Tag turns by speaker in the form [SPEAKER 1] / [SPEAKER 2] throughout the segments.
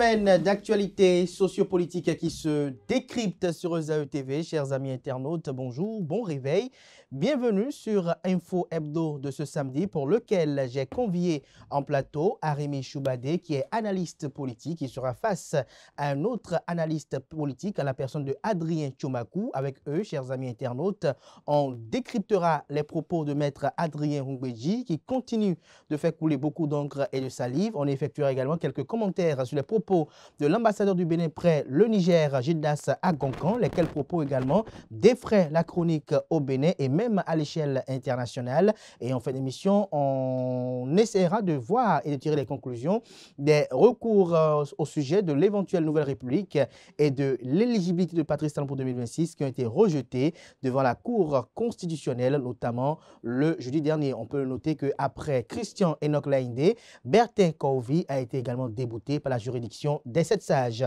[SPEAKER 1] semaine d'actualité sociopolitique qui se décrypte sur ESAE TV. Chers amis internautes, bonjour, bon réveil. Bienvenue sur Info Hebdo de ce samedi pour lequel j'ai convié en plateau Arimi Choubadé qui est analyste politique. Il sera face à un autre analyste politique, à la personne de Adrien Tchomakou. Avec eux, chers amis internautes, on décryptera les propos de maître Adrien Ngbeji qui continue de faire couler beaucoup d'encre et de salive. On effectuera également quelques commentaires sur les propos de l'ambassadeur du Bénin près le Niger, Gildas Agonkan, lesquels propos également défraient la chronique au Bénin et même à l'échelle internationale. Et en fin d'émission, on essaiera de voir et de tirer les conclusions des recours au sujet de l'éventuelle nouvelle république et de l'éligibilité de Patrice Talon pour 2026 qui ont été rejetés devant la Cour constitutionnelle, notamment le jeudi dernier. On peut noter qu'après Christian Enoch Laïndé, Bertin Kovi a été également débouté par la juridiction des 7 sages.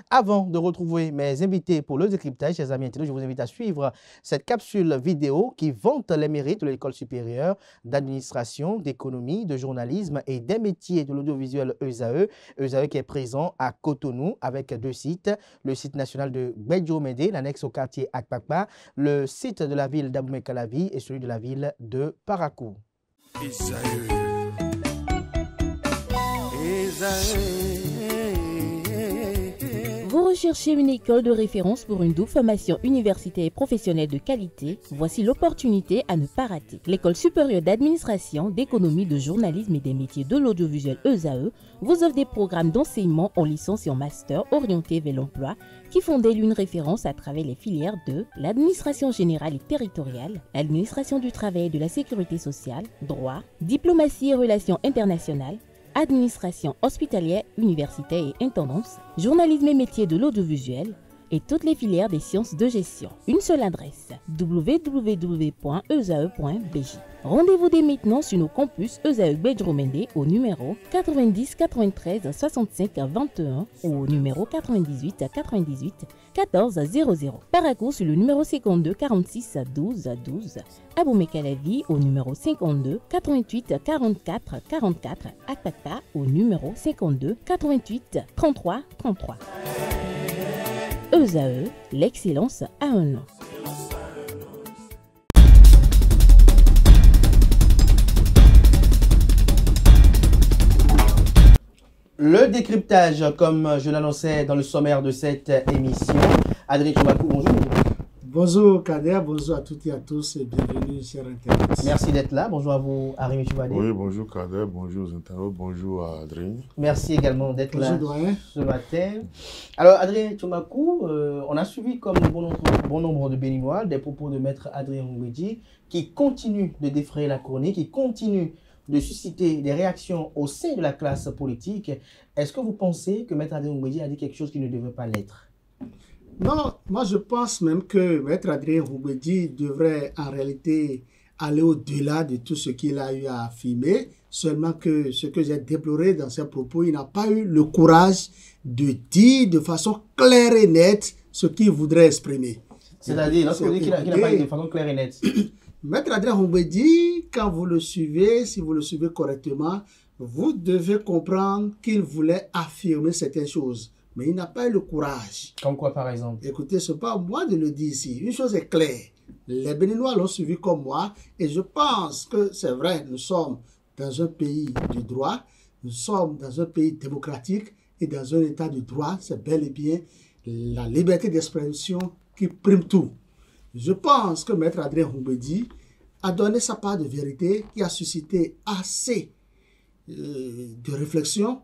[SPEAKER 1] Avant de retrouver mes invités pour le décryptage, chers amis internautes, je vous invite à suivre cette capsule vidéo qui vante les mérites de l'école supérieure d'administration, d'économie, de journalisme et des métiers de l'audiovisuel ESAE. ESAE qui est présent à Cotonou avec 2 sites, le site national de Bédjo-Médé, l'annexe au quartier Akpakpa, le site de la ville d'Abomey-Calavi et celui de la ville de Parakou.
[SPEAKER 2] Vous recherchez une école de référence pour une double formation universitaire et professionnelle de qualité? Voici l'opportunité à ne pas rater. L'École supérieure d'administration, d'économie, de journalisme et des métiers de l'audiovisuel ESAE vous offre des programmes d'enseignement en licence et en master orientés vers l'emploi qui font d'elle une référence à travers les filières de l'administration générale et territoriale, l'administration du travail et de la sécurité sociale, droit, diplomatie et relations internationales, administration hospitalière, universitaire et intendance, journalisme et métiers de l'audiovisuel et toutes les filières des sciences de gestion. Une seule adresse, www.esae.bj. Rendez-vous dès maintenant sur nos campus ESAE Bédjo-Médé au numéro 90 93 65 21 ou au numéro 98 98 14 00. Parakou sur le numéro 52 46 12 12. Abomey-Calavi au numéro 52 88 44 44. Akpakpa au numéro 52 88 33 33. ESAE, l'excellence a un nom.
[SPEAKER 1] Le décryptage, comme je l'annonçais dans le sommaire de cette émission. Adrien Tchomakou, bonjour.
[SPEAKER 3] Bonjour Kader, bonjour à toutes et à tous et bienvenue chers internautes.
[SPEAKER 1] Merci d'être là. Bonjour à vous, Arimi Choubadé.
[SPEAKER 4] Oui, bonjour Kader, bonjour aux internautes, bonjour à Adrien.
[SPEAKER 1] Merci également d'être là
[SPEAKER 3] doyen.
[SPEAKER 1] Ce matin. Alors, Adrien Tchomakou, on a suivi comme bon nombre de Béninois des propos de maître Adrien Ngbeji qui continue de défrayer la chronique, qui continue de susciter des réactions au sein de la classe politique. Est-ce que vous pensez que maître Adrien Ngbeji a dit quelque chose qui ne devait pas l'être?
[SPEAKER 3] Non, moi je pense même que maître Adrien Ngbeji devrait en réalité aller au-delà de tout ce qu'il a eu à affirmer, seulement que ce que j'ai déploré dans ses propos, il n'a pas eu le courage de dire de façon claire et nette ce qu'il voudrait exprimer.
[SPEAKER 1] C'est-à-dire, lorsqu'on dit qu'il n'a pas dit de façon claire et nette.
[SPEAKER 3] Maître Adrien Ngbeji, quand vous le suivez, si vous le suivez correctement, vous devez comprendre qu'il voulait affirmer certaines choses. Mais il n'a pas eu le courage.
[SPEAKER 1] Comme quoi, par exemple?
[SPEAKER 3] Écoutez, ce n'est pas à moi de le dire ici. Une chose est claire. Les Béninois l'ont suivi comme moi. Et je pense que c'est vrai, nous sommes dans un pays de droit. Nous sommes dans un pays démocratique. Et dans un état de droit, c'est bel et bien la liberté d'expression qui prime tout. Je pense que maître Adrien Ngbeji a donné sa part de vérité qui a suscité assez de réflexion,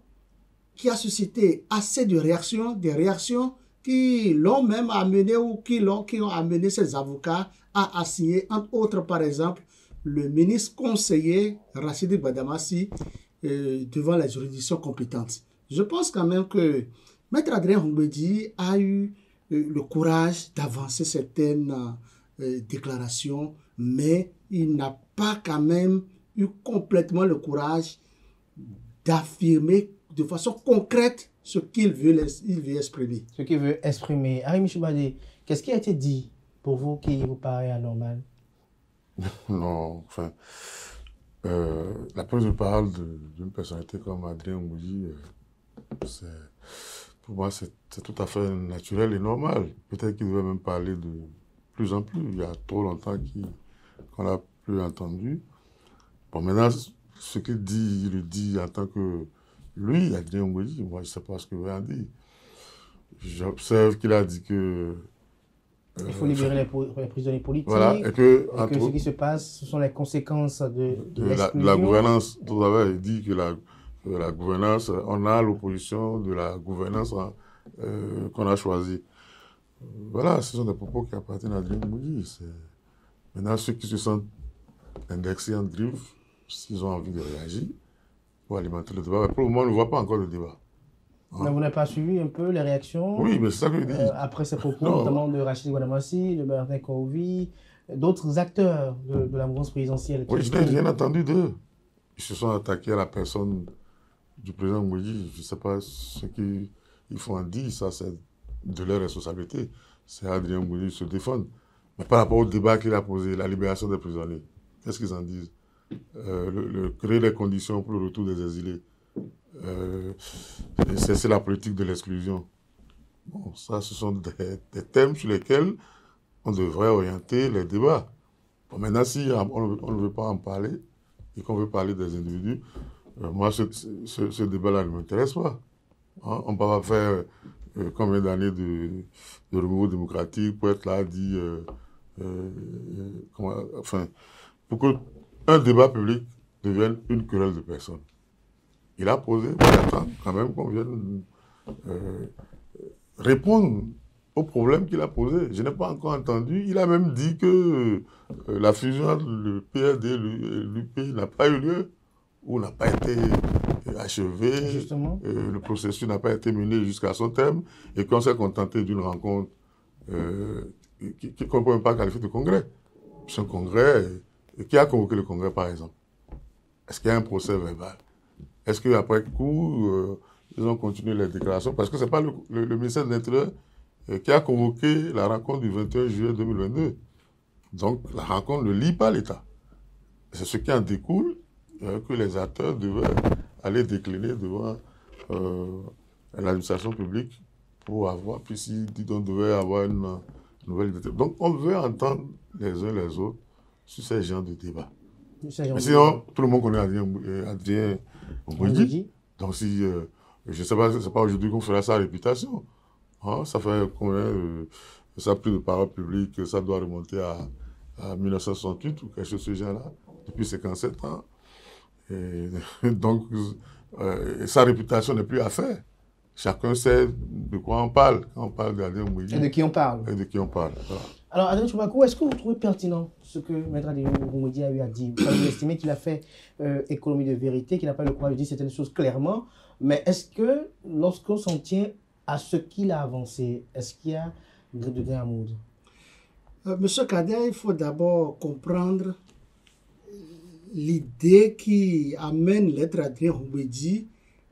[SPEAKER 3] qui a suscité assez de réactions, des réactions qui l'ont même amené ou qui ont amené ses avocats à assigner, entre autres, par exemple, le ministre conseiller Rachidi Badamassi devant les juridictions compétentes. Je pense quand même que maître Adrien Ngbeji a eu le courage d'avancer certaines déclarations, mais il n'a pas quand même eu complètement le courage d'affirmer de façon concrète ce qu'il veut exprimer.
[SPEAKER 1] Ce qu'il veut exprimer. Arimi Choubadé, qu'est-ce qui a été dit pour vous qui vous paraît anormal?
[SPEAKER 4] Non, enfin, la prise de parole d'une personnalité comme Adrien Ngbeji, pour moi, c'est tout à fait naturel et normal. Peut-être qu'il devait même parler de plus en plus. Il y a trop longtemps qu'on n'a plus entendu. Bon, maintenant, ce qu'il dit, il le dit en tant que lui, Adrien Ngouedi. Moi, je ne sais pas ce qu'il veut en dire. J'observe qu'il a dit que...
[SPEAKER 1] il faut libérer les prisonniers politiques.
[SPEAKER 4] Voilà, et que
[SPEAKER 1] ce qui se passe, ce sont les conséquences de
[SPEAKER 4] la gouvernance. Tout à l'heure, il dit que la gouvernance, on a l'opposition de la gouvernance qu'on a choisie. Voilà, ce sont des propos qui appartiennent à Adrien Ngouedi. Maintenant, ceux qui se sentent indexés en drift, s'ils ont envie de réagir, pour alimenter le débat. Mais pour le moment, on ne voit pas encore le débat.
[SPEAKER 1] Mais vous n'avez pas suivi un peu les réactions?
[SPEAKER 4] Oui, mais c'est ça que je dis.
[SPEAKER 1] Après ces propos, notamment de Rachid Guadamassi, de Bernard Kouvi, d'autres acteurs de la mouvance présidentielle.
[SPEAKER 4] Oui, je n'ai rien entendu d'eux. Ils se sont attaqués à la personne du président Ngouedi. Je ne sais pas ce qu'ils font en dire, ça c'est de leur responsabilité. C'est Adrien Ngouedi se défendre. Mais par rapport au débat qu'il a posé, la libération des prisonniers, qu'est-ce qu'ils en disent? Créer les conditions pour le retour des exilés. C'est la politique de l'exclusion. Bon, ça, ce sont des thèmes sur lesquels on devrait orienter les débats. Bon, maintenant, si on ne veut pas en parler et qu'on veut parler des individus, moi, ce débat-là ne m'intéresse pas. Hein? On ne peut pas faire combien d'années de renouveau démocratique pour être là à dire... pour qu'un débat public devienne une querelle de personnes. Il a posé, il attend quand même qu'on vienne répondre aux problèmes qu'il a posés. Je n'ai pas encore entendu. Il a même dit que la fusion entre le PRD et l'UP n'a pas eu lieu ou n'a pas été achevée. Le processus n'a pas été mené jusqu'à son terme et qu'on s'est contenté d'une rencontre qu'on ne peut même pas qualifier de congrès. C'est un congrès. Qui a convoqué le congrès, par exemple? Est-ce qu'il y a un procès verbal? Est-ce qu'après coup, ils ont continué les déclarations? Parce que ce n'est pas le ministère de l'Intérieur qui a convoqué la rencontre du 21 juillet 2022. Donc, la rencontre ne lie pas l'État. C'est ce qui en découle que les acteurs devaient aller décliner devant l'administration publique pour avoir, puis s'ils disent qu'on devait avoir une nouvelle identité. Donc, on veut entendre les uns les autres sur ces genres de débats. Sinon, tout le monde connaît Adrien Ngouedi. Donc, si, je ne sais pas, c'est pas aujourd'hui qu'on fera sa réputation. Hein, ça fait combien, ça a pris de parole publique, ça doit remonter à 1968 ou quelque chose de ce genre-là, depuis 57 ans. Et donc, sa réputation n'est plus à faire. Chacun sait de quoi on parle quand on parle d'Adrien Ngouedi.
[SPEAKER 1] Et de qui on parle.
[SPEAKER 4] Et de qui on parle. Voilà.
[SPEAKER 1] Alors, Adrien Tchoumakou, est-ce que vous trouvez pertinent ce que Maître Adrien Ngouedi a eu à dire? Vous estimez qu'il a fait économie de vérité, qu'il n'a pas le courage de dire certaines choses clairement, mais est-ce que, lorsqu'on s'en tient à ce qu'il a avancé, est-ce qu'il y a de grain à moudre?
[SPEAKER 3] Monsieur Kader, il faut d'abord comprendre l'idée qui amène l'être Adrien Ngouedi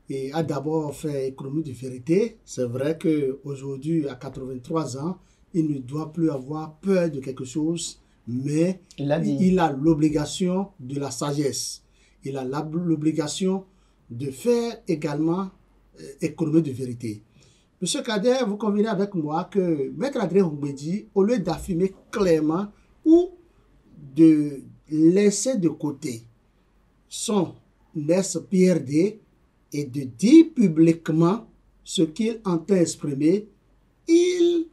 [SPEAKER 3] et a d'abord fait économie de vérité. C'est vrai qu'aujourd'hui, à 83 ans, il ne doit plus avoir peur de quelque chose, mais il a l'obligation de la sagesse. Il a l'obligation de faire également économie de vérité. Monsieur Kader, vous convenez avec moi que Maître Adrien Ngouedi, au lieu d'affirmer clairement ou de laisser de côté son ex-PRD et de dire publiquement ce qu'il entend exprimer, il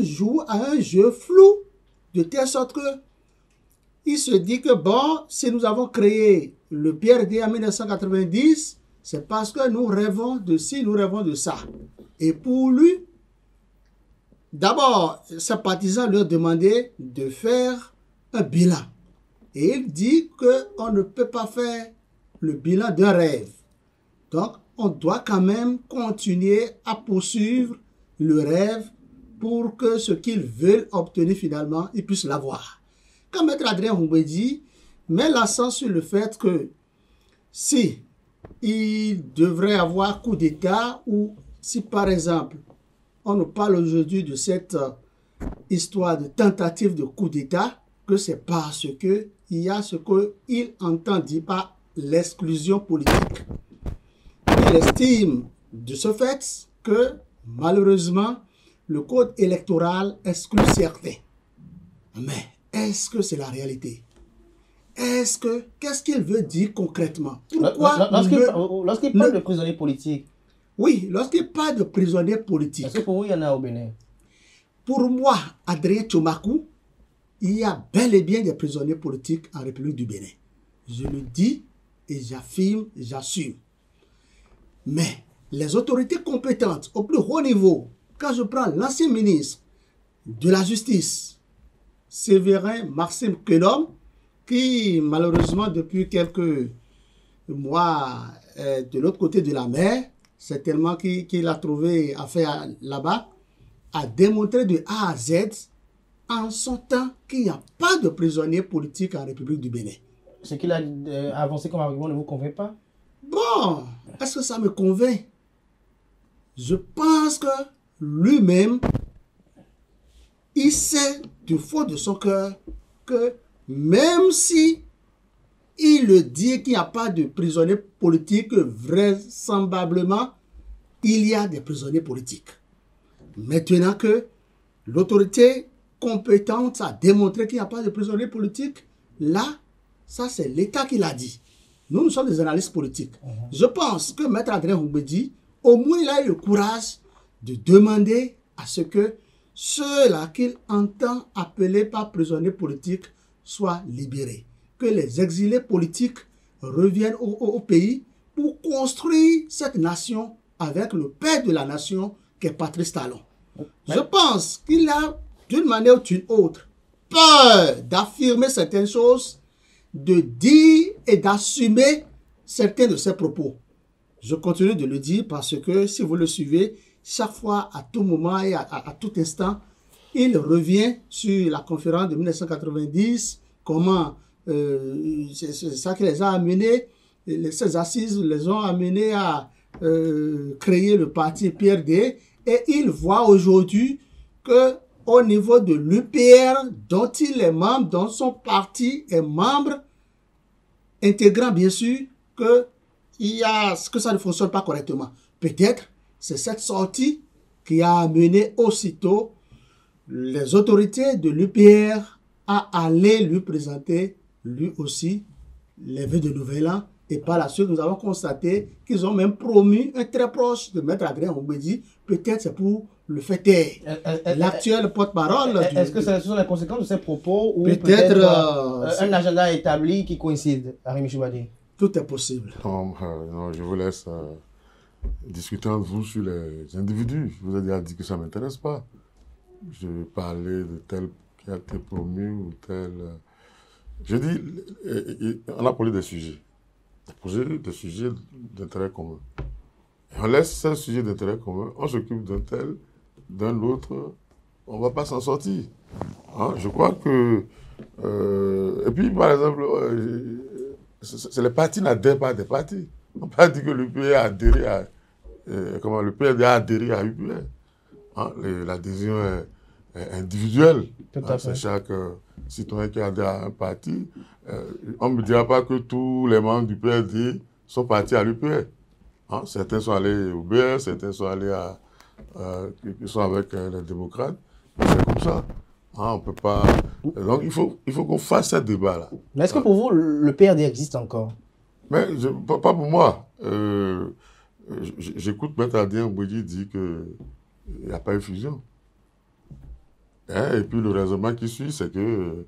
[SPEAKER 3] joue à un jeu flou, de telle sorte que il se dit que bon, si nous avons créé le PRD en 1990, c'est parce que nous rêvons de ci, nous rêvons de ça. Et pour lui, d'abord, ses partisans lui ont demandé de faire un bilan. Et il dit qu'on ne peut pas faire le bilan d'un rêve. Donc, on doit quand même continuer à poursuivre le rêve pour que ce qu'ils veulent obtenir finalement, ils puissent l'avoir. Quand Maître Adrien Ngouedi met l'accent sur le fait que si il devrait avoir coup d'État ou si par exemple on nous parle aujourd'hui de cette histoire de tentative de coup d'État, que c'est parce qu'il y a ce qu'il entend dire par l'exclusion politique. Il estime de ce fait que, malheureusement, le code électoral exclut certains. Mais est-ce que c'est la réalité? Qu'est-ce qu'il veut dire concrètement? Pourquoi
[SPEAKER 1] Lorsqu'il parle de prisonniers politiques.
[SPEAKER 3] Oui, lorsqu'il parle de prisonniers politiques.
[SPEAKER 1] Est-ce que pour vous, il y en a au Bénin?
[SPEAKER 3] Pour moi, Adrien Tchomakou, il y a bel et bien des prisonniers politiques en République du Bénin. Je le dis et j'affirme, j'assume. Mais les autorités compétentes au plus haut niveau, quand je prends l'ancien ministre de la Justice, Séverin Maxime Quenom, qui malheureusement depuis quelques mois de l'autre côté de la mer, c'est tellement qu'il a trouvé affaire là-bas, a démontré de A à Z en son temps qu'il n'y a pas de prisonniers politiques en République du Bénin.
[SPEAKER 1] Ce qu'il a avancé comme argument ne vous convainc pas?
[SPEAKER 3] Bon, est-ce que ça me convainc? Je pense que lui-même, il sait du fond de son cœur que même si il le dit qu'il n'y a pas de prisonniers politiques, vraisemblablement, il y a des prisonniers politiques. Maintenant que l'autorité compétente a démontré qu'il n'y a pas de prisonniers politiques, là, ça c'est l'État qui l'a dit. Nous sommes des analystes politiques. Je pense que Maître Adrien Oumbédi, au moins il a eu le courage de demander à ce que ceux-là qu'il entend appeler par prisonniers politiques soient libérés. Que les exilés politiques reviennent au pays pour construire cette nation avec le père de la nation qui est Patrice Talon. Je pense qu'il a, d'une manière ou d'une autre, peur d'affirmer certaines choses, de dire et d'assumer certains de ses propos. Je continue de le dire parce que si vous le suivez, chaque fois, à tout moment et à tout instant, il revient sur la conférence de 1990, comment c'est ça qui les a amenés, ces assises les ont amenés à créer le parti PRD, et il voit aujourd'hui que au niveau de l'UPR, dont il est membre, dont son parti est membre, intégrant bien sûr que ça ne fonctionne pas correctement. Peut-être c'est cette sortie qui a amené aussitôt les autorités de l'UPR à aller lui présenter lui aussi les vœux de Nouvel An. Et par la suite, nous avons constaté qu'ils ont même promu un très proche de Maître Adrien Oumbédi. Peut-être c'est pour le faire taire. L'actuel porte-parole.
[SPEAKER 1] Est-ce que ce sont les conséquences de ces propos ou peut-être un agenda établi qui coïncide, Arimi Choubadi?
[SPEAKER 3] Tout est possible.
[SPEAKER 4] Non, je vous laisse discuter entre vous sur les individus. Je vous ai déjà dit que ça ne m'intéresse pas. Je parlais de tel qui a été promu ou tel. Je dis, on a posé des sujets. Poser des sujets d'intérêt commun. Et on laisse ces sujets d'intérêt commun, on s'occupe d'un tel, d'un autre, on ne va pas s'en sortir. Hein? Je crois que... et puis, par exemple, c'est les partis n'adhèrent pas à des partis. On ne peut pas dire que l'UPR a adhéré à... le PRD a adhéré à l'UPR. Hein? L'adhésion est individuelle. Hein? C'est chaque citoyen qui adhère à un parti. On ne me dira pas que tous les membres du PRD sont partis à l'UPR. Hein? Certains sont allés au BR, certains sont allés qui sont avec les démocrates. C'est comme ça. Hein? On peut pas... Donc il faut qu'on fasse ce débat-là.
[SPEAKER 1] Mais est-ce que pour vous, le PRD existe encore?
[SPEAKER 4] Mais pas pour moi. J'écoute Maître Adrien Oumbédi dire qu'il n'y a pas eu fusion. Hein? Et puis le raisonnement qui suit, c'est que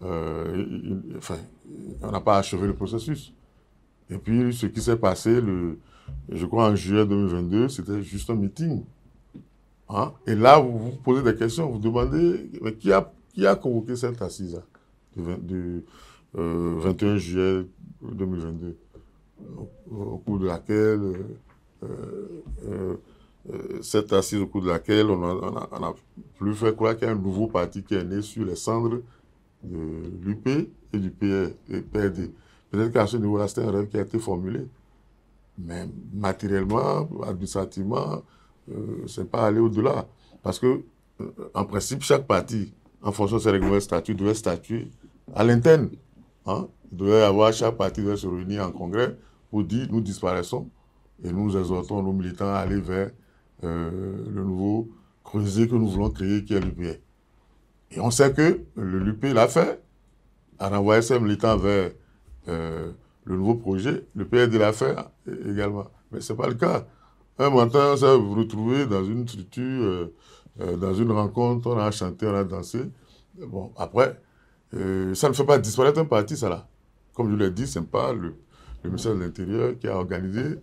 [SPEAKER 4] on n'a pas achevé le processus. Et puis, ce qui s'est passé, je crois en juillet 2022, c'était juste un meeting. Hein? Et là, vous vous posez des questions, vous demandez mais qui a convoqué cette assise du 21 juillet 2022, au cours de laquelle, cette assise au cours de laquelle on a plus fait croire qu'il y a un nouveau parti qui est né sur les cendres de l'UP et du PRD. Peut-être qu'à ce niveau-là, c'était un rêve qui a été formulé. Mais matériellement, administrativement, ce n'est pas aller au-delà. Parce que, en principe, chaque parti, en fonction de ses règlements de statut, devait statuer à l'interne. Hein? Chaque parti devait se réunir en congrès pour dire nous disparaissons Et nous exhortons nos militants à aller vers le nouveau creuset que nous voulons créer, qui est l'UPR. Et on sait que l'UP l'a fait, a renvoyé ses militants vers le nouveau projet. Le PRD l'a fait également. Mais ce n'est pas le cas. Un matin, on s'est retrouvé dans une structure, dans une rencontre, on a chanté, on a dansé. Bon, après, ça ne fait pas disparaître un parti, ça là. Comme je l'ai dit, ce n'est pas le ministère de l'Intérieur qui a organisé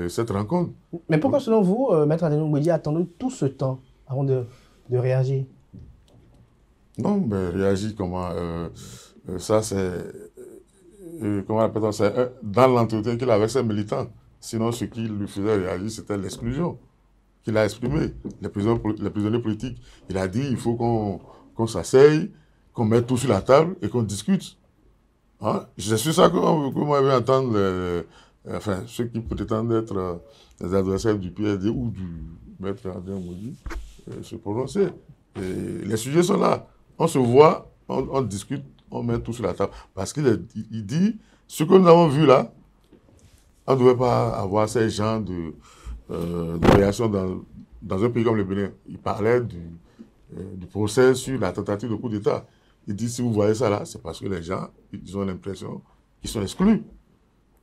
[SPEAKER 4] cette rencontre.
[SPEAKER 1] Mais pourquoi, selon vous, Maître Adenou Mbedi a attendu tout ce temps avant de réagir?
[SPEAKER 4] Non, mais réagir comment ça, c'est... comment on appelle ça? C'est dans l'entretien qu'il avait avec ses militants. Sinon, ce qui lui faisait réagir, c'était l'exclusion qu'il a exprimée. Les prisonniers politiques. Il a dit il faut qu'on s'asseye, qu'on mette tout sur la table et qu'on discute. Hein? C'est sur ça que moi, je vais entendre enfin, ceux qui prétendent être les adversaires du PRD ou du maître Adenou Mbedi se prononcer. Et les sujets sont là. On se voit, on discute, on met tout sur la table. Parce qu'il dit, ce que nous avons vu là, on ne devait pas avoir ces genres de réaction dans un pays comme le Bénin. Il parlait du procès sur la tentative de coup d'État. Il dit, si vous voyez ça là, c'est parce que les gens, ils ont l'impression qu'ils sont exclus.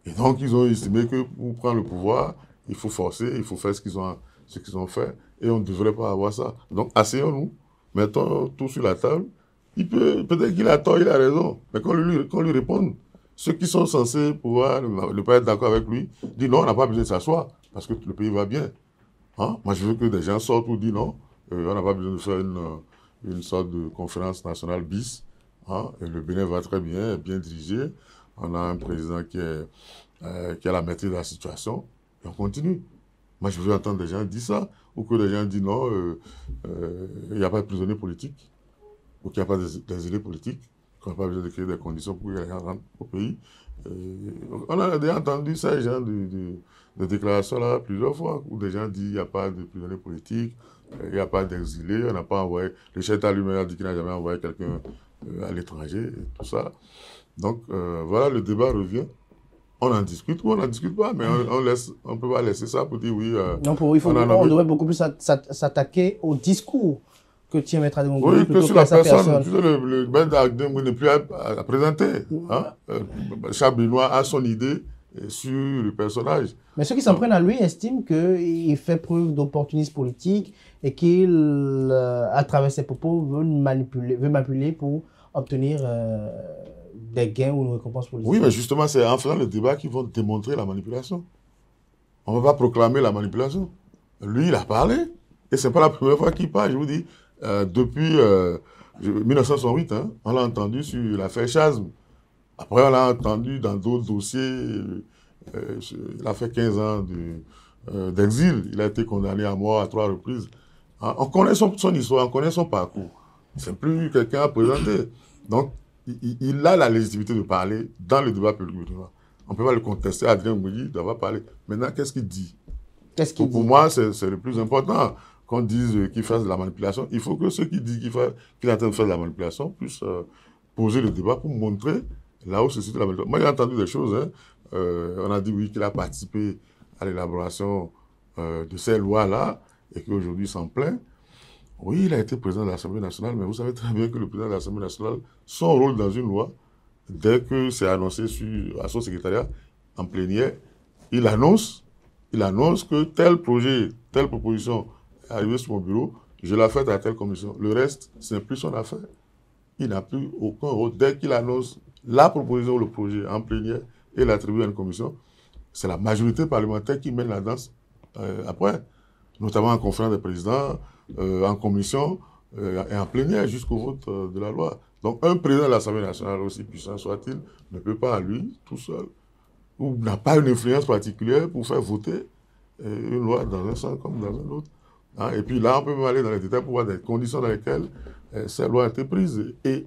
[SPEAKER 4] Et donc, ils ont estimé que pour prendre le pouvoir, il faut forcer, il faut faire ce qu'ils ont fait, et on ne devrait pas avoir ça. Donc, asseyons-nous, mettons tout sur la table. Peut-être qu'il a tort, il a raison, mais qu'on lui réponde. Ceux qui sont censés pouvoir ne pas être d'accord avec lui, disent non, on n'a pas besoin de s'asseoir, parce que le pays va bien. Hein? Moi, je veux que des gens sortent pour dire non, on n'a pas besoin de faire une sorte de conférence nationale bis. Hein? Et le Bénin va très bien, bien dirigé. On a un président qui a la maîtrise de la situation, et on continue. Moi, je veux entendre des gens dire ça, ou que des gens disent non, il n'y a pas de prisonniers politiques, ou qu'il n'y a pas d'exilés politiques, qu'on n'a pas besoin de créer des conditions pour que les gens rentrent au pays. On a déjà entendu ça, les gens de déclarations-là plusieurs fois, où des gens disent qu'il n'y a pas de prisonniers politiques, il n'y a pas d'exilés, on n'a pas envoyé... Le chef d'État lui-même a dit qu'il n'a jamais envoyé quelqu'un à l'étranger, et tout ça. Donc, voilà, le débat revient. On en discute ou on n'en discute pas, mais on ne peut pas laisser ça pour dire oui.
[SPEAKER 1] Non, on devrait beaucoup plus s'attaquer au discours que tient Maître Adenou Mbedi.
[SPEAKER 4] Oui, que sur la personne. Le maître Adenou Mbedi n'est plus à présenter. Hein? Chaque Béninois a son idée sur le personnage.
[SPEAKER 1] Mais ceux qui s'en prennent à lui estiment qu'il fait preuve d'opportunisme politique et qu'il, à travers ses propos, veut manipuler pour obtenir des gains ou une récompense politique.
[SPEAKER 4] Oui, mais justement, c'est en faisant le débat qu'ils vont démontrer la manipulation. On ne va pas proclamer la manipulation. Lui, il a parlé, et ce n'est pas la première fois qu'il parle. Je vous dis, depuis 1968, hein, on l'a entendu sur l'affaire Chasm. Après, on l'a entendu dans d'autres dossiers. Il a fait 15 ans d'exil. Il a été condamné à mort à 3 reprises. Hein, on connaît son histoire, on connaît son parcours. C'est plus quelqu'un à présenter. Donc, il a la légitimité de parler dans le débat public. On ne peut pas le contester. Adrien Mbedi doit parler. Maintenant, qu'est-ce qu'il dit? Pour moi, c'est le plus important. Qu'on dise qu'il fasse de la manipulation, il faut que ceux qui disent qu'il est en train de faire de la manipulation puissent poser le débat pour montrer là où se situe la manipulation. Moi, j'ai entendu des choses. Hein. On a dit oui qu'il a participé à l'élaboration de ces lois-là et qu'aujourd'hui il s'en plaint. Oui, il a été président de l'Assemblée nationale, mais vous savez très bien que le président de l'Assemblée nationale, son rôle dans une loi, dès que c'est annoncé à son secrétariat en plénière, il annonce que tel projet, telle proposition est arrivée sur mon bureau, je l'ai faite à telle commission. Le reste, ce n'est plus son affaire. Il n'a plus aucun rôle. Dès qu'il annonce la proposition ou le projet en plénière et l'attribue à une commission, c'est la majorité parlementaire qui mène la danse après, notamment en conférence des présidents, en commission et en plénière jusqu'au vote de la loi. Donc un président de l'Assemblée nationale, aussi puissant soit-il, ne peut pas, lui, tout seul, ou n'a pas une influence particulière pour faire voter une loi dans un sens comme dans un autre. Hein? Et puis là, on peut même aller dans les détails pour voir des conditions dans lesquelles ces lois ont été prises. Et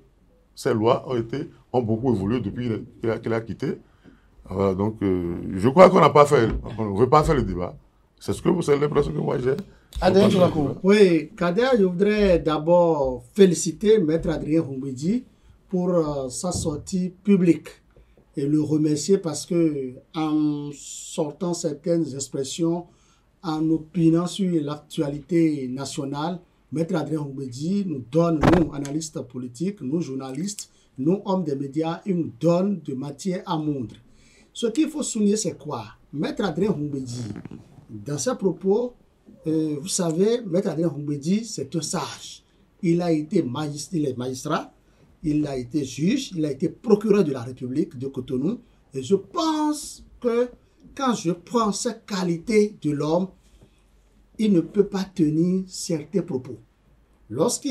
[SPEAKER 4] ces lois ont beaucoup évolué depuis qu'il a quitté. Voilà, donc je crois qu'on ne veut pas faire le débat. C'est l'impression que moi j'ai.
[SPEAKER 1] Adrien Choulakou.
[SPEAKER 3] Oui, Kader, je voudrais d'abord féliciter Maître Adrien Mbedi pour sa sortie publique. et le remercier parce que en sortant certaines expressions, en opinant sur l'actualité nationale, Maître Adrien Humbedi nous donne, nous, analystes politiques, nous, journalistes, nous, hommes des médias, il nous donne de matière à moudre. Ce qu'il faut souligner, c'est quoi? Maître Adrien Humbedi, dans ses propos, vous savez, Maître Adrien Humbedi, c'est un sage. Il a été magistrat, il a été juge, il a été procureur de la République de Cotonou. Et je pense que quand je prends cette qualité de l'homme, il ne peut pas tenir certains propos. Lorsque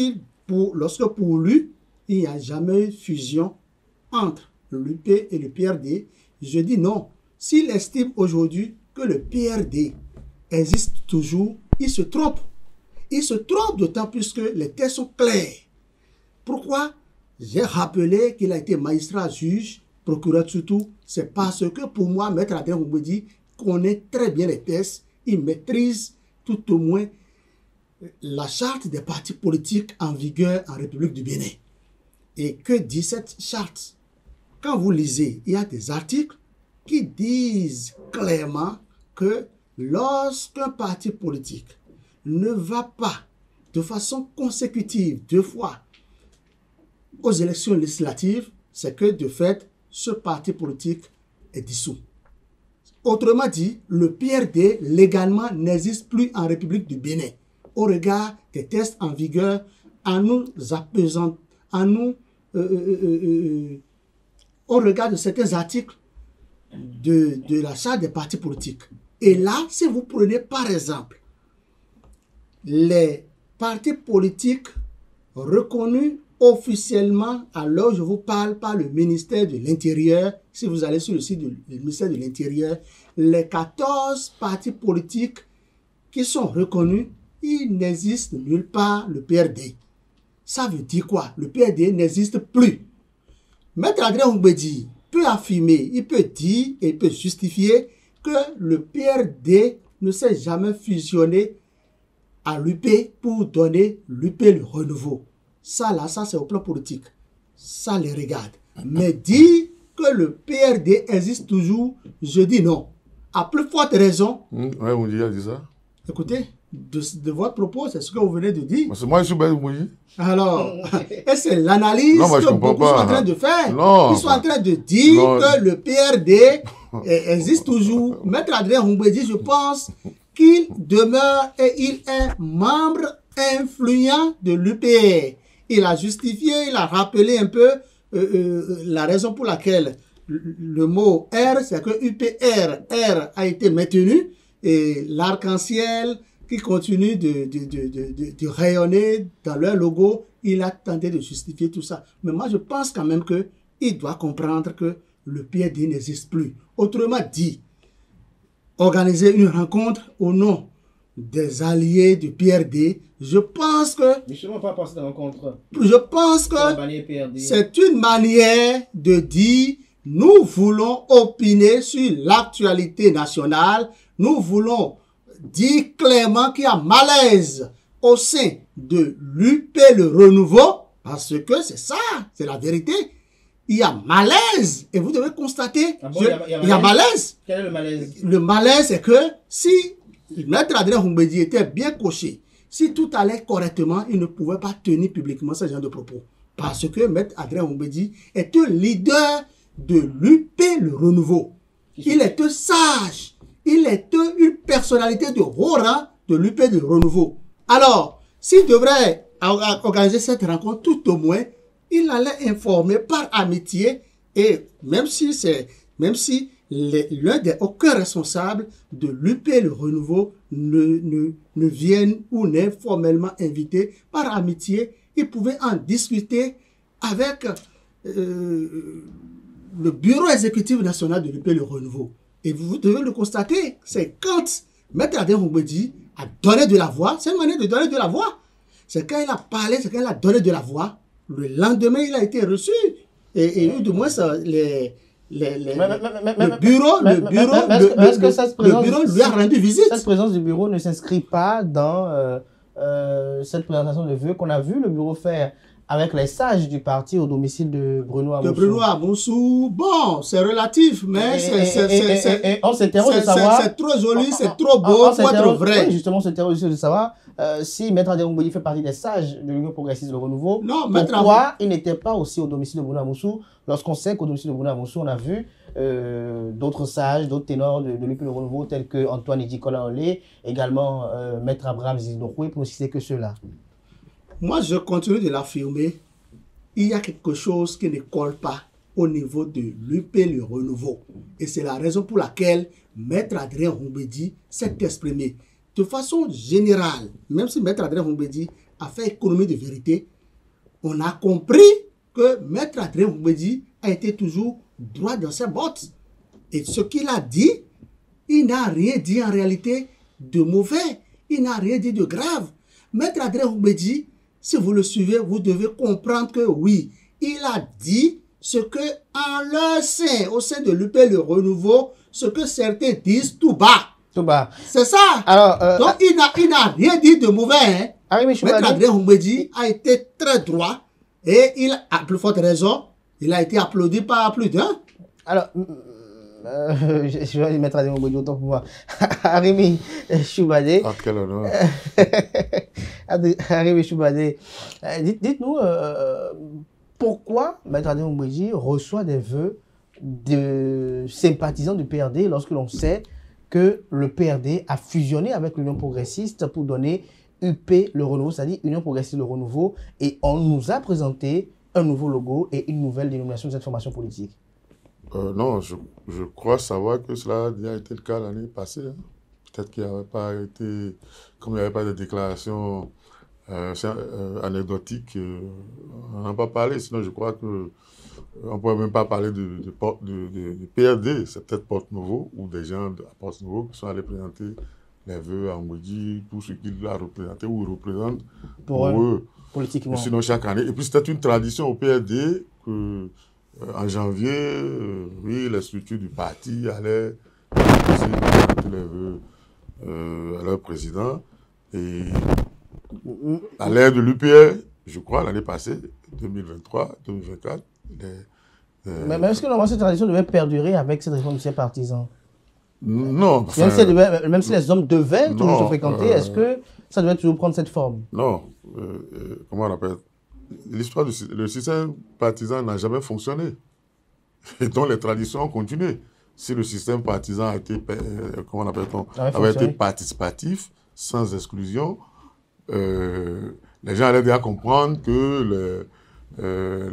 [SPEAKER 3] pour lui, il n'y a jamais eu fusion entre l'UP et le PRD, je dis non. S'il estime aujourd'hui que le PRD existe toujours, il se trompe. Il se trompe d'autant plus que les textes sont clairs. Pourquoi? J'ai rappelé qu'il a été magistrat, juge, procureur surtout. C'est parce que pour moi, Maître Adrien Humbedi connaît très bien les textes. Il maîtrise tout au moins la charte des partis politiques en vigueur en République du Bénin. Et que dit cette charte? Quand vous lisez, il y a des articles qui disent clairement que lorsqu'un parti politique ne va pas de façon consécutive 2 fois aux élections législatives, c'est que de fait, ce parti politique est dissous. Autrement dit, le PRD légalement n'existe plus en République du Bénin au regard des textes en vigueur, en nous apaisant, au regard de certains articles de la charte des partis politiques. Et là, si vous prenez par exemple les partis politiques reconnus officiellement, alors je vous parle par le ministère de l'Intérieur, si vous allez sur le site du ministère de l'Intérieur, les 14 partis politiques qui sont reconnus, il n'existe nulle part le PRD. Ça veut dire quoi? Le PRD n'existe plus. Maître Adrien Humbedi peut affirmer, il peut dire et il peut justifier que le PRD ne s'est jamais fusionné à l'UP pour donner l'UP le renouveau. Ça là, ça c'est au plan politique. Ça les regarde. Mais dire que le PRD existe toujours, je dis non. À plus forte raison.
[SPEAKER 4] Oui, on dit ça.
[SPEAKER 3] Écoutez, de votre propos, c'est ce que vous venez de dire.
[SPEAKER 4] C'est moi, je suis bien Mouji.
[SPEAKER 3] Alors, et c'est l'analyse que beaucoup sont en train de faire.
[SPEAKER 4] Non,
[SPEAKER 3] ils sont en train de dire que le PRD existe toujours. Maître Adrien Humbedi, je pense qu'il demeure et il est membre influent de l'UPR. Il a justifié, il a rappelé un peu la raison pour laquelle le mot R, c'est que UPR, R a été maintenu et l'arc-en-ciel qui continue de rayonner dans leur logo, il a tenté de justifier tout ça. Mais moi, je pense quand même qu'il doit comprendre que le PRD n'existe plus. Autrement dit, organiser une rencontre au nom des alliés du PRD, je pense que...
[SPEAKER 1] Justement, pas passer de rencontre.
[SPEAKER 3] Je pense que c'est une manière de dire, nous voulons opiner sur l'actualité nationale, nous voulons dire clairement qu'il y a malaise au sein de l'UP le renouveau, parce que c'est ça, c'est la vérité. Il y a malaise, et vous devez constater, il y a malaise.
[SPEAKER 1] Quel est le malaise?
[SPEAKER 3] Le malaise, c'est que si Maître Adrien Humbedi était bien coché, si tout allait correctement, il ne pouvait pas tenir publiquement ce genre de propos. Parce que Maître Adrien Humbedi est un leader de l'UP le renouveau. Il est un sage. Il est une personnalité de haut rang de l'UP le renouveau. Alors, s'il devrait organiser cette rencontre, tout au moins, il allait informer par amitié, et même si aucun responsable de l'UP le renouveau ne vienne ou n'est formellement invité par amitié, il pouvait en discuter avec le bureau exécutif national de l'UP le renouveau. Et vous devez le constater, c'est quand Maître Adrien Humbedi a donné de la voix, c'est une manière de donner de la voix. C'est quand il a parlé, c'est quand il a donné de la voix. Le lendemain, il a été reçu. Et du moins, le bureau lui a rendu visite.
[SPEAKER 1] Cette présence du bureau ne s'inscrit pas dans cette présentation de vœux qu'on a vu le bureau faire avec les sages du parti au domicile de Bruno Amoussou.
[SPEAKER 3] De Bruno Amoussou, bon, c'est relatif, mais
[SPEAKER 1] on s'interroge de savoir...
[SPEAKER 3] C'est trop joli, c'est trop beau pour être vrai.
[SPEAKER 1] Oui, justement, on s'interroge de savoir si Maître Adrien Mbouedi fait partie des sages de l'Union progressiste de renouveau.
[SPEAKER 3] Non,
[SPEAKER 1] pourquoi il n'était pas aussi au domicile de Bruno Amoussou, lorsqu'on sait qu'au domicile de Bruno Amoussou, on a vu d'autres sages, d'autres ténors de l'UP de renouveau, tels que Antoine Edikola Olé, également Maître Abraham Zizidokoué, pour ne citer que ceux-là.
[SPEAKER 3] Moi, je continue de l'affirmer. Il y a quelque chose qui ne colle pas au niveau de l'UP le renouveau. Et c'est la raison pour laquelle Maître Adrien Mbouedi s'est exprimé. De façon générale, même si Maître Adrien Mbouedi a fait économie de vérité, on a compris que Maître Adrien Mbouedi a été toujours droit dans ses bottes. Et ce qu'il a dit, il n'a rien dit en réalité de mauvais. Il n'a rien dit de grave. Maître Adrien Mbouedi, si vous le suivez, vous devez comprendre que oui, il a dit ce que en leur sein, au sein de l'UP le renouveau, ce que certains disent tout bas.
[SPEAKER 1] Tout bas.
[SPEAKER 3] C'est ça.
[SPEAKER 1] Alors,
[SPEAKER 3] donc, il n'a rien dit de mauvais. Hein. Maître Adrien Mbouedi a été très droit et il a plus forte raison. Il a été applaudi par plus d'un.
[SPEAKER 1] Alors, je vais mettre Adrien Mbouedi autant pour moi. Arimi Choubadé.
[SPEAKER 4] Ah, quel honneur.
[SPEAKER 1] Arimi Choubadé. Dites-nous pourquoi Maître Adrien Mbouedi reçoit des vœux de sympathisants du PRD lorsque l'on sait que le PRD a fusionné avec l'Union progressiste pour donner UP le renouveau, c'est-à-dire Union progressiste le renouveau, et on nous a présenté un nouveau logo et une nouvelle dénomination de cette formation politique.
[SPEAKER 4] Non, je crois savoir que cela a déjà été le cas l'année passée. Hein. Peut-être qu'il n'y avait pas été, comme il n'y avait pas de déclaration anecdotique, on n'en a pas parlé, sinon je crois que on ne pourrait même pas parler de PRD, c'est peut-être Porte Nouveau ou des gens à Porte Nouveau qui sont allés présenter les vœux à Mbouedi pour ce qu'il a représenté ou représente pour eux.
[SPEAKER 1] Politiquement.
[SPEAKER 4] Sinon, chaque année. Et puis, c'était une tradition au PRD que, en janvier, oui, les structures du parti allaient présenter les vœux à leur président. Et à l'ère de l'UPR, je crois, l'année passée, 2023, 2024,
[SPEAKER 1] mais est-ce que normalement cette tradition devait perdurer avec cette réforme de ses partisans?
[SPEAKER 4] Non.
[SPEAKER 1] Enfin, même si les hommes devaient toujours se fréquenter, est-ce que ça devait toujours prendre cette forme?
[SPEAKER 4] Non. Comment on appelle? L'histoire du système partisan n'a jamais fonctionné. Et donc les traditions ont continué. Si le système partisan a été, comment on appelle-t-on, avait été participatif, sans exclusion, les gens allaient déjà comprendre que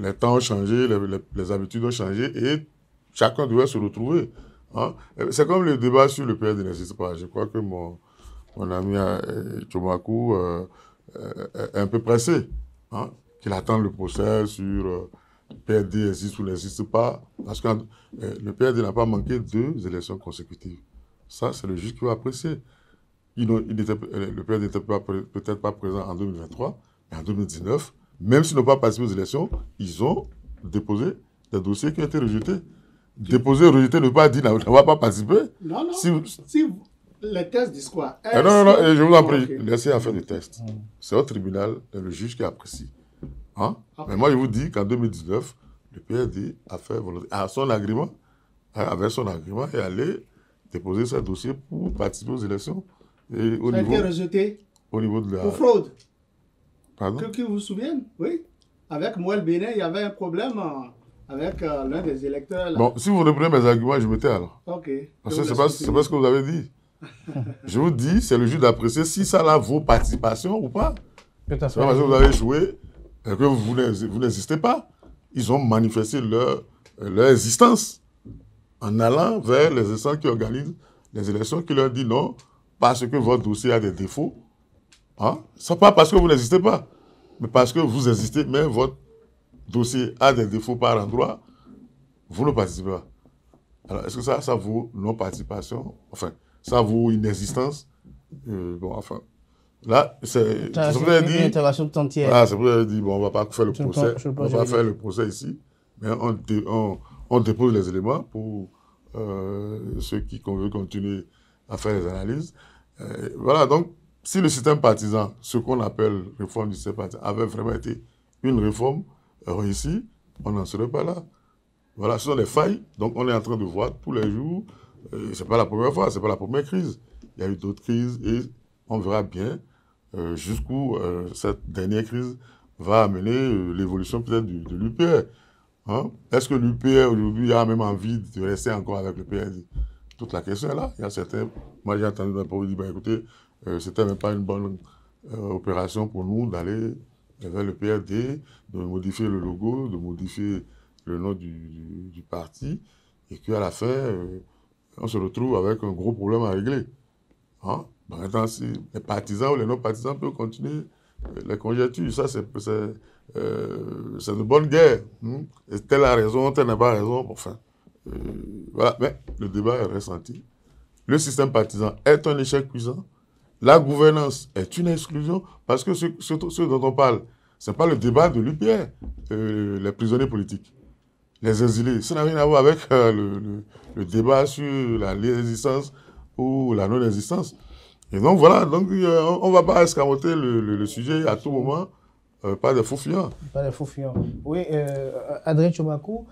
[SPEAKER 4] les temps ont changé, les habitudes ont changé et chacun devait se retrouver. Hein? C'est comme le débat sur le PRD n'existe pas. Je crois que mon ami Tchomakou est un peu pressé, hein? Qu'il attend le procès sur le PRD existe ou n'existe pas. Parce que le PRD n'a pas manqué 2 élections consécutives. Ça, c'est le juge qui va apprécier. Le PRD n'était peut-être pas présent en 2023, mais en 2019, même s'ils n'ont pas participé aux élections, ils ont déposé des dossiers qui ont été rejetés. Déposer, rejeter, ne pas dire, ne va pas participer.
[SPEAKER 3] Non, non. Si les tests disent quoi?
[SPEAKER 4] Non, je vous en prie, laissez à faire des tests. C'est au tribunal, le juge qui apprécie. Hein? Okay. Mais moi, je vous dis qu'en 2019, le PRD a fait son agrément, avait son agrément et allait déposer ce dossier pour participer aux élections. Et
[SPEAKER 3] ça a été rejeté
[SPEAKER 4] au niveau de la...
[SPEAKER 3] Pour fraude.
[SPEAKER 4] Pardon?
[SPEAKER 3] Que vous vous souvenez? Oui. Avec Moël Bénin, il y avait un problème avec l'un des électeurs. Là.
[SPEAKER 4] Bon, si vous reprenez mes arguments, je me tais alors.
[SPEAKER 3] Ok.
[SPEAKER 4] Parce que c'est pas ce que vous avez dit. Je vous dis, c'est le juge d'apprécier si ça là vaut participation ou pas. C'est pas parce que vous avez échoué que vous n'existez pas. Ils ont manifesté leur existence en allant vers les instances qui organisent les élections, qui leur disent non, parce que votre dossier a des défauts. Hein? Ce n'est pas parce que vous n'existez pas, mais parce que vous existez, mais votre dossier a des défauts par endroit, vous ne participez pas. Alors, est-ce que ça vaut non-participation? Enfin, ça vaut une existence? Bon, enfin, là, c'est
[SPEAKER 1] une intervention tout entière.
[SPEAKER 4] Voilà, c'est pour ça dire, bon, on ne va pas faire le procès, on va faire le procès ici, mais on dépose les éléments pour ceux qui veulent continuer à faire les analyses. Voilà, donc, si le système partisan, ce qu'on appelle réforme du système partisan, avait vraiment été une réforme réussie, on n'en serait pas là. Voilà, ce sont des failles. Donc, on est en train de voir tous les jours. Ce n'est pas la première fois, ce n'est pas la première crise. Il y a eu d'autres crises et on verra bien jusqu'où cette dernière crise va amener l'évolution peut-être de l'UPR. Hein? Est-ce que l'UPR aujourd'hui a même envie de rester encore avec le PRD? Toute la question est là. Il y a certains, moi j'ai entendu d'un point dire, ben, écoutez, c'était même pas une bonne opération pour nous d'aller vers le PRD, de modifier le logo, de modifier le nom du parti, et qu'à la fin, on se retrouve avec un gros problème à régler. Hein? Maintenant, si les partisans ou les non-partisans peuvent continuer les conjectures, ça c'est de bonne guerre. Hein? Et telle a raison, telle n'a pas raison, enfin. Voilà, mais le débat est ressenti. Le système partisan est un échec cuisant. La gouvernance est une exclusion, parce que ce dont on parle, ce n'est pas le débat de l'UPR, les prisonniers politiques, les exilés. Ça n'a rien à voir avec le débat sur l'existence ou la non-existence. Et donc voilà, donc, on ne va pas escamoter le sujet à tout moment, pas des faux fuyants.
[SPEAKER 1] Pas des faux fuyants. Oui, Adrien Tchomakou,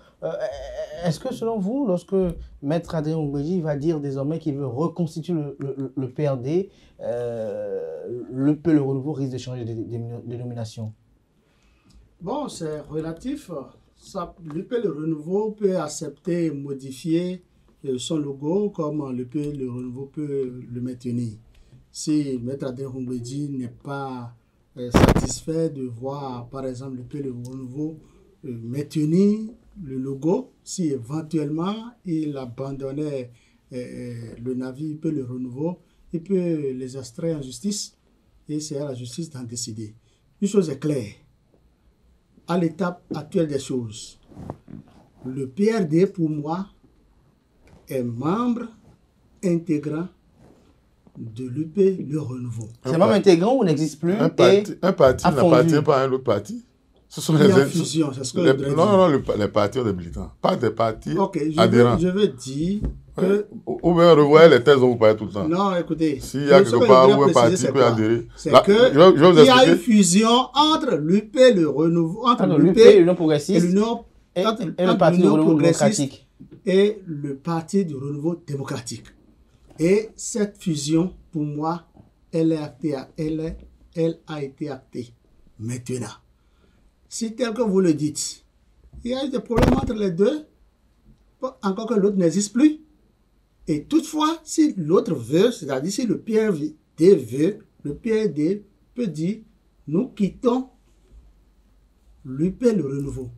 [SPEAKER 1] est-ce que selon vous, lorsque Maître Adrien Oumbeji va dire désormais qu'il veut reconstituer le PRD, le renouveau risque de changer de dénomination?
[SPEAKER 3] Bon, c'est relatif. Le renouveau peut accepter et modifier son logo comme le renouveau peut le maintenir. Si Maître Adrien Oumbeji n'est pas satisfait de voir, par exemple, le renouveau maintenir le logo, si éventuellement il abandonnait le navire le renouveau, il peut les extraire en justice et c'est à la justice d'en décider. Une chose est claire, à l'étape actuelle des choses, le PRD pour moi est membre intégrant de l'UP Le Renouveau.
[SPEAKER 1] C'est même intégrant ou n'existe plus?
[SPEAKER 4] Un parti n'appartient pas à un autre parti. Ce sont les
[SPEAKER 3] fusion, c'est ce que
[SPEAKER 4] non, les partis ont des militants, pas des partis adhérents.
[SPEAKER 3] Je veux dire que...
[SPEAKER 4] Ou bien revoyez les thèses dont vous parlez tout le temps.
[SPEAKER 3] Non, écoutez.
[SPEAKER 4] S'il y a quelque part où un parti peut adhérer...
[SPEAKER 3] C'est qu'il y a une fusion entre l'UP Le Renouveau, entre l'UP
[SPEAKER 1] et l'Union progressiste
[SPEAKER 3] et
[SPEAKER 1] le Parti du Renouveau démocratique
[SPEAKER 3] et le Parti du Renouveau démocratique. Et cette fusion, pour moi, elle a été actée maintenant. Si tel que vous le dites, il y a eu des problèmes entre les deux, encore que l'autre n'existe plus. Et toutefois, si l'autre veut, c'est-à-dire si le PRD veut, le PRD peut dire, nous quittons l'UP Le Renouveau.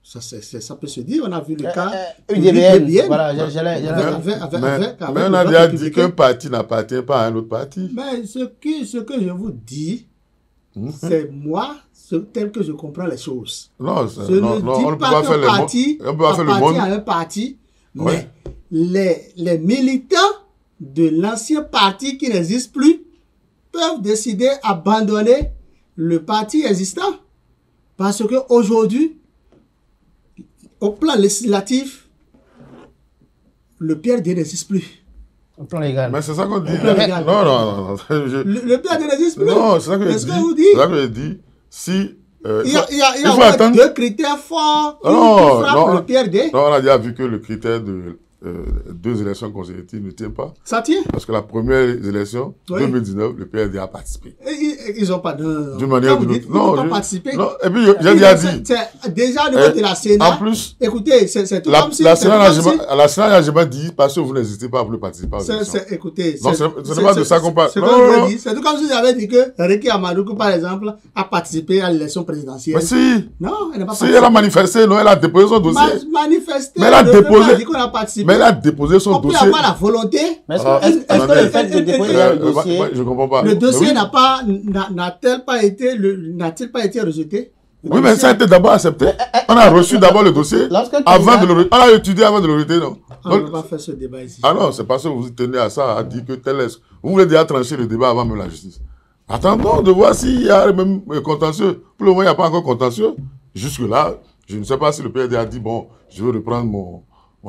[SPEAKER 3] Ça peut se dire, on a vu le cas
[SPEAKER 1] UDBN. Voilà,
[SPEAKER 4] mais on a déjà dit qu'un parti n'appartient pas à un autre parti.
[SPEAKER 3] Mais ce que je vous dis, c'est moi, tel que je comprends les choses.
[SPEAKER 4] Non,
[SPEAKER 3] je ne dis pas qu'un parti appartient à un parti, mais les militants de l'ancien parti qui n'existe plus peuvent décider d'abandonner le parti existant. Parce qu'aujourd'hui, au plan législatif, le PRD n'existe plus.
[SPEAKER 1] Au plan légal.
[SPEAKER 4] Mais c'est ça qu'on dit.
[SPEAKER 3] Non. Le PRD n'existe plus.
[SPEAKER 4] Non, c'est ça que je dis.
[SPEAKER 3] C'est ce que vous dites.
[SPEAKER 4] C'est ça que je dis. Si...
[SPEAKER 3] il y a deux critères forts qui frappent le PRD.
[SPEAKER 4] Non, on a déjà vu que le critère de 2 élections consécutives ne tient pas.
[SPEAKER 3] Ça tient.
[SPEAKER 4] Parce que la première élection, 2019, le PRD a participé.
[SPEAKER 3] Ils n'ont pas de...
[SPEAKER 4] D'une manière ou d'une autre.
[SPEAKER 3] Non, ils n'ont pas participé.
[SPEAKER 4] Non, et puis j'ai déjà dit...
[SPEAKER 3] C'est déjà le vote de la Sénat.
[SPEAKER 4] En plus...
[SPEAKER 3] Écoutez, c'est tout comme si...
[SPEAKER 4] La Sénat n'a jamais dit, parce que vous n'hésitez pas à vouloir participer aux élections.
[SPEAKER 3] Écoutez...
[SPEAKER 4] Non, ce n'est pas de ça qu'on parle.
[SPEAKER 3] C'est tout comme si j'avais dit que Ricky Amadoukou, par exemple, a participé à l'élection présidentielle.
[SPEAKER 4] Mais si...
[SPEAKER 3] Non, elle n'a pas
[SPEAKER 4] participé. Si elle a manifesté, non, elle a déposé son dossier.
[SPEAKER 3] Manifesté,
[SPEAKER 4] mais elle a déposé...
[SPEAKER 3] qu'on a participé.
[SPEAKER 4] Mais elle a déposé son dossier.
[SPEAKER 3] On peut avoir la volonté.
[SPEAKER 1] Mais est-ce que le fait de déposer le dossier...
[SPEAKER 4] Je ne comprends pas.
[SPEAKER 3] Le dossier n'a-t-il pas été rejeté?
[SPEAKER 4] Oui, mais ça a été d'abord accepté. On a reçu d'abord le dossier avant de le rejeter. On a étudié avant de le rejeter, non?
[SPEAKER 3] On ne peut pas faire ce débat ici.
[SPEAKER 4] Ah non, c'est parce que vous tenez à ça, à dire que tel est... Vous voulez déjà trancher le débat avant même la justice. Attendons de voir s'il y a même contentieux. Pour le moment, il n'y a pas encore contentieux. Jusque-là, je ne sais pas si le PRD a dit, bon, je veux reprendre mon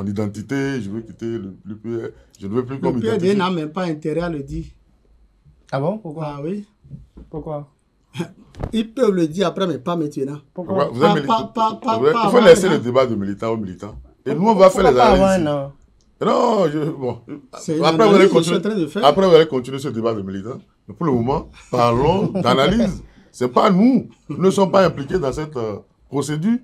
[SPEAKER 4] identité, je veux quitter l'UPR, je ne veux plus comme identité.
[SPEAKER 3] Le PRD n'a même pas intérêt à le dire.
[SPEAKER 1] Ah bon? Pourquoi?
[SPEAKER 3] Ah oui.
[SPEAKER 1] Pourquoi?
[SPEAKER 3] Ils peuvent le dire après, mais pas maintenant.
[SPEAKER 1] Pourquoi?
[SPEAKER 4] Vous êtes militant. Il faut laisser le débat de militant aux militants. Et nous, on va faire les analyses.
[SPEAKER 1] Non.
[SPEAKER 4] Non, bon.
[SPEAKER 3] C'est
[SPEAKER 4] Après, vous allez continuer.
[SPEAKER 3] en train de faire.
[SPEAKER 4] Après, vous allez continuer ce débat de militants. Mais pour le moment, parlons d'analyse. C'est pas nous. Nous ne sommes pas impliqués dans cette procédure.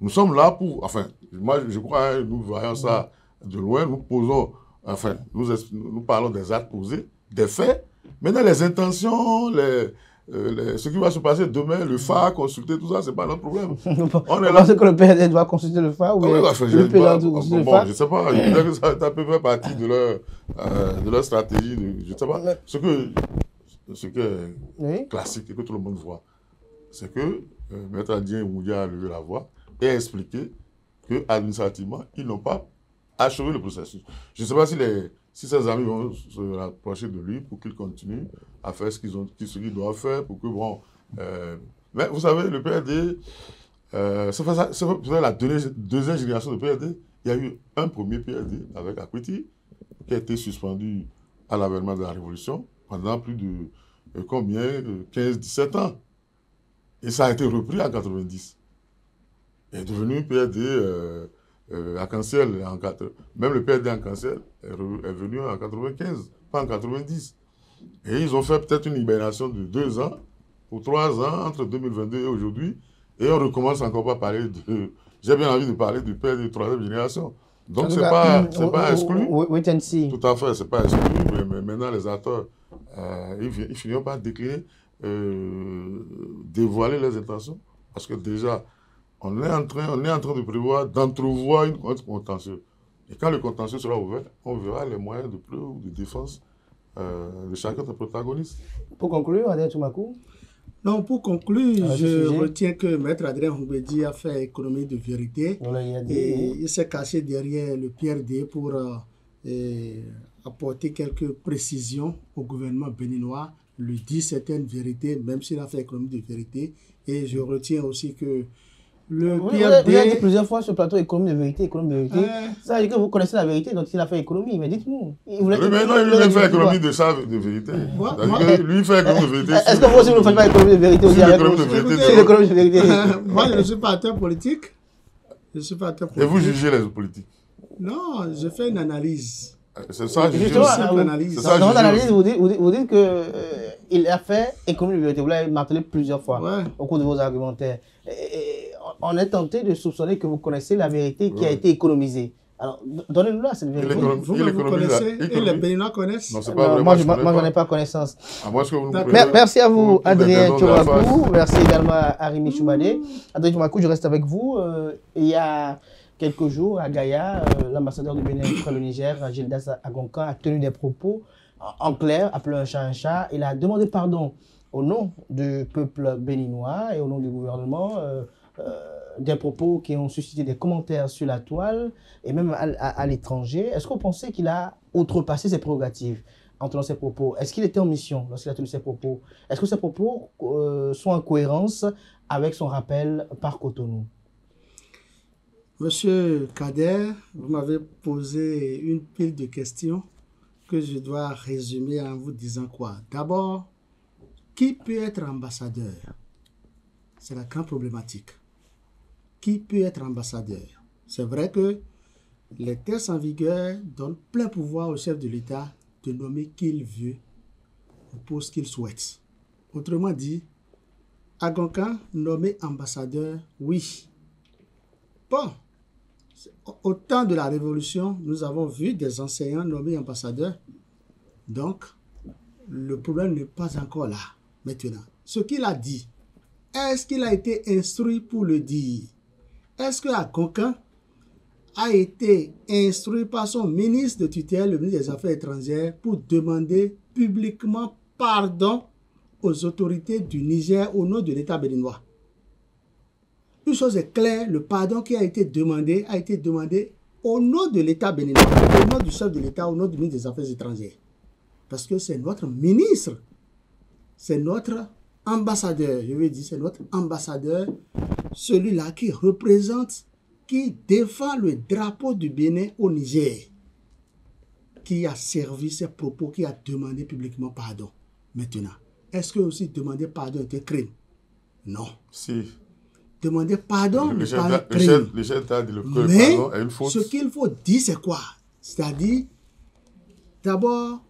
[SPEAKER 4] Nous sommes là pour. Enfin, moi, je crois, hein, nous voyons ça de loin. Nous posons. Enfin, nous parlons des actes posés, des faits. Maintenant, les intentions, ce qui va se passer demain, le phare, consulter, tout ça, c'est pas notre problème.
[SPEAKER 1] On est là. Vous pensez que le PRD doit consulter le phare ou le PLD doit consulter le phare?
[SPEAKER 4] Je ne sais pas. Peut-être que ça peut faire partie de leur stratégie. Je ne sais pas. Ce qui est classique et que tout le monde voit, c'est que Maître Adrien Oudia a levé la voix et a expliqué qu'administrativement, ils n'ont pas achevé le processus. Je ne sais pas si ses amis vont se rapprocher de lui pour qu'il continue à faire ce qu'ils doivent faire pour que, bon... mais vous savez, le PRD, c'est peut-être la deuxième génération de PRD. Il y a eu un premier PRD avec Akwiti qui a été suspendu à l'avènement de la Révolution pendant plus de 15-17 ans. Et ça a été repris en 90. Il est devenu PRD arc-en-ciel. Même le PRD arc-en-ciel est venu en 95, pas en 90. Et ils ont fait peut-être une libération de 2 ans ou 3 ans entre 2022 et aujourd'hui. Et on recommence encore pas à parler de... J'ai bien envie de parler du PRD de 3e génération. Donc c'est pas exclu.
[SPEAKER 1] Wait and see.
[SPEAKER 4] Tout à fait, c'est pas exclu. Mais maintenant, les acteurs, ils finiront par décliner, dévoiler leurs intentions. Parce que déjà, on est en train de prévoir, d'entrevoir une contentieux. Et quand le contentieux sera ouvert, on verra les moyens de preuve ou de défense de chacun des protagonistes.
[SPEAKER 1] Pour conclure, Adrien Tchoumakou.
[SPEAKER 3] Non, pour conclure, je retiens que Maître Adrien Oumbedi a fait économie de vérité et il s'est caché derrière le PRD pour apporter quelques précisions au gouvernement béninois, lui dit certaines vérités, même s'il a fait économie de vérité. Et je retiens aussi que le PRD...
[SPEAKER 1] Vous avez dit plusieurs fois sur le plateau économie de vérité. Ça veut dire que vous connaissez la vérité, donc il a fait économie. Mais dites-nous.
[SPEAKER 4] Mais non, il voulait faire économie de ça, de vérité. Lui, il fait économie de vérité.
[SPEAKER 1] Est-ce que vous aussi, vous ne faites pas économie de vérité aussi avec l'économie de vérité?
[SPEAKER 3] Moi, je ne suis pas acteur politique.
[SPEAKER 1] Et
[SPEAKER 4] vous jugez les politiques?
[SPEAKER 3] Non, je fais une analyse.
[SPEAKER 4] C'est ça,
[SPEAKER 1] dans votre analyse, vous dites qu'il a fait économie de vérité. Vous l'avez martelé plusieurs fois au cours de vos argumentaires. On est tenté de soupçonner que vous connaissez la vérité qui a été économisée. Alors, donnez-nous là cette vérité.
[SPEAKER 3] Vous connaissez et les Béninois connaissent?
[SPEAKER 4] Non, c'est pas vrai.
[SPEAKER 1] Moi, je n'en ai pas connaissance.
[SPEAKER 4] Merci
[SPEAKER 1] à vous, Adrien Tchoumakou. Merci également à Arimi Choubadé. Adrien Tchoumakou, je reste avec vous. Il y a quelques jours, à Gaïa, l'ambassadeur du Bénin pour le Niger, Gildas Agonkan, a tenu des propos en clair, appelant un chat un chat. Il a demandé pardon au nom du peuple béninois et au nom du gouvernement, des propos qui ont suscité des commentaires sur la toile et même à l'étranger. Est-ce que vous pensez qu'il a outrepassé ses prérogatives en tenant ses propos? Est-ce qu'il était en mission lorsqu'il a tenu ses propos? Est-ce que ses propos sont en cohérence avec son rappel par Cotonou?
[SPEAKER 3] Monsieur Kader, vous m'avez posé une pile de questions que je dois résumer en vous disant quoi? D'abord, qui peut être ambassadeur? C'est la grande problématique. Qui peut être ambassadeur? C'est vrai que les textes en vigueur donnent plein pouvoir au chef de l'État de nommer qui il veut au poste qu'il souhaite. Autrement dit, Agonkan nommé ambassadeur, oui. Bon, au temps de la Révolution, nous avons vu des enseignants nommés ambassadeurs. Donc, le problème n'est pas encore là, maintenant. Ce qu'il a dit, est-ce qu'il a été instruit pour le dire? Est-ce que Agonkan a été instruit par son ministre de tutelle, le ministre des Affaires étrangères, pour demander publiquement pardon aux autorités du Niger au nom de l'État béninois? Une chose est claire, le pardon qui a été demandé au nom de l'État béninois, au nom du chef de l'État, au nom du ministre des Affaires étrangères. Parce que c'est notre ministre, c'est notre ambassadeur, je veux dire, c'est notre ambassadeur, celui-là qui représente, qui défend le drapeau du Bénin au Niger, qui a servi ses propos, qui a demandé publiquement pardon. Maintenant, est-ce que aussi demander pardon est un crime? Non.
[SPEAKER 4] Si.
[SPEAKER 3] Demander pardon
[SPEAKER 4] Le
[SPEAKER 3] n'est
[SPEAKER 4] chef
[SPEAKER 3] pas un
[SPEAKER 4] d'État
[SPEAKER 3] crime.
[SPEAKER 4] le chef d'État dit que le
[SPEAKER 3] Mais
[SPEAKER 4] pardon est une faute.
[SPEAKER 3] ce qu'il faut dire, c'est quoi? C'est-à-dire, d'abord,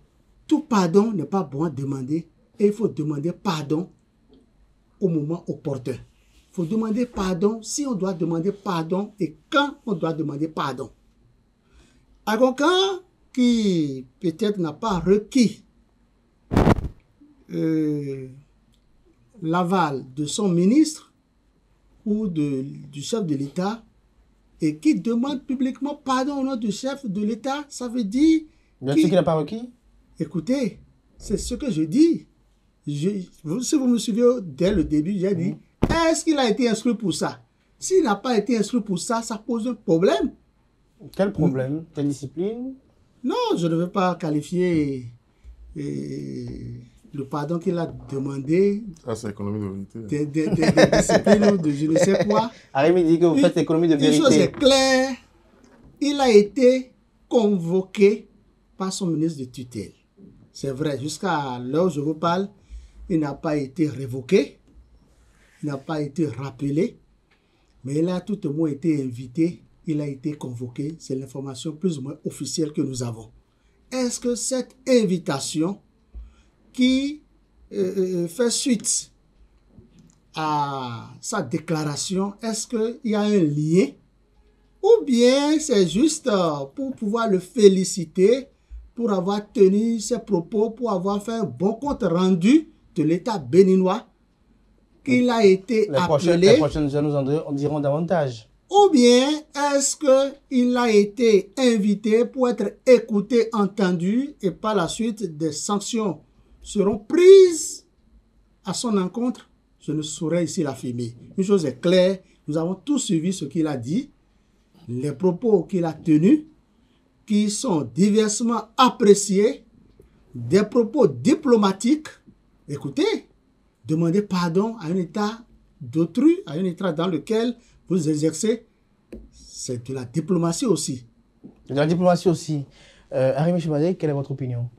[SPEAKER 3] tout pardon n'est pas bon à demander et il faut demander pardon au moment opportun. Il faut demander pardon si on doit demander pardon et quand on doit demander pardon. À quelqu'un qui peut-être n'a pas requis l'aval de son ministre ou du chef de l'État et qui demande publiquement pardon au nom du chef de l'État, ça veut dire...
[SPEAKER 1] Bien sûr qu'il n'a pas requis.
[SPEAKER 3] Écoutez, c'est ce que je dis. Si vous me suivez dès le début, j'ai dit, est-ce qu'il a été instruit pour ça? S'il n'a pas été instruit pour ça, ça pose un problème.
[SPEAKER 1] Quel problème? Quelle discipline?
[SPEAKER 3] Non, je ne veux pas qualifier le pardon qu'il a demandé
[SPEAKER 4] Ça, c'est économie de vérité.
[SPEAKER 3] des disciplines ou de je ne sais quoi.
[SPEAKER 1] Arémi dit que vous faites économie de vérité.
[SPEAKER 3] Une chose est claire, il a été convoqué par son ministre de tutelle. C'est vrai, jusqu'à l'heure où je vous parle, il n'a pas été révoqué, il n'a pas été rappelé, mais il a tout au moins été invité, il a été convoqué. C'est l'information plus ou moins officielle que nous avons. Est-ce que cette invitation qui fait suite à sa déclaration, est-ce qu'il y a un lien ou bien c'est juste pour pouvoir le féliciter, pour avoir tenu ses propos, pour avoir fait un bon compte rendu de l'État béninois qu'il a été appelé.
[SPEAKER 1] Les prochaines heures nous en diront davantage.
[SPEAKER 3] Ou bien est-ce qu'il a été invité pour être écouté, entendu et par la suite des sanctions seront prises à son encontre? Je ne saurais ici l'affirmer. Une chose est claire, nous avons tous suivi ce qu'il a dit, les propos qu'il a tenus, qui sont diversement appréciés, des propos diplomatiques. Écoutez, demander pardon à un État d'autrui, à un État dans lequel vous exercez, c'est de la diplomatie aussi.
[SPEAKER 1] De la diplomatie aussi. Arémi Chibadé, quelle est votre opinion?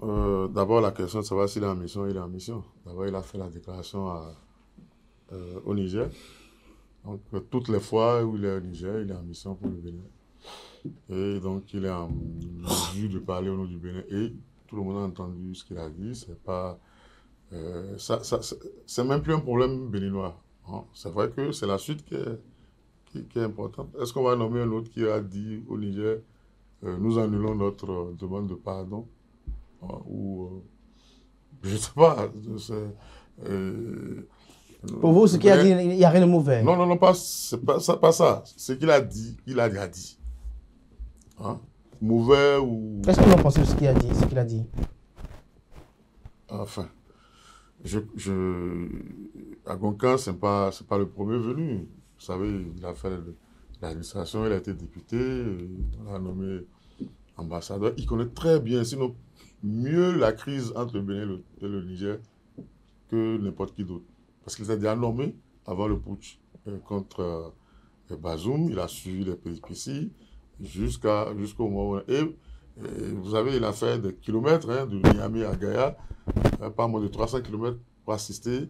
[SPEAKER 4] D'abord, la question de savoir s'il est en mission, il est en mission. D'abord, il a fait la déclaration au Niger. Donc, toutes les fois où il est au Niger, il est en mission pour le Bénin. Et donc, il est en mesure de parler au nom du Bénin. Et tout le monde a entendu ce qu'il a dit. C'est pas... c'est même plus un problème béninois. Hein. C'est vrai que c'est la suite qui est importante. Est-ce qu'on va nommer un autre qui a dit au Niger, nous annulons notre demande de pardon? Ou je ne sais pas.
[SPEAKER 1] Pour vous, ce qu'il a dit, il n'y a rien de mauvais.
[SPEAKER 4] Non, pas ça. Ce qu'il a dit, il a déjà dit. Hein? Mauvais ou...
[SPEAKER 1] Qu'est-ce que vous en pensez de ce qu'il a dit?
[SPEAKER 4] Enfin, à Goncan, ce n'est pas le premier venu. Vous savez, il a fait l'administration, il a été député, on l'a nommé ambassadeur. Il connaît très bien, sinon mieux la crise entre le Bénin et le Niger que n'importe qui d'autre. Parce qu'il s'est déjà nommé avant le putsch contre Bazoum. Il a suivi les péripéties jusqu'au moment où... Et vous savez, il a fait des kilomètres de Niamey à Gaïa, pas moins de 300 kilomètres pour assister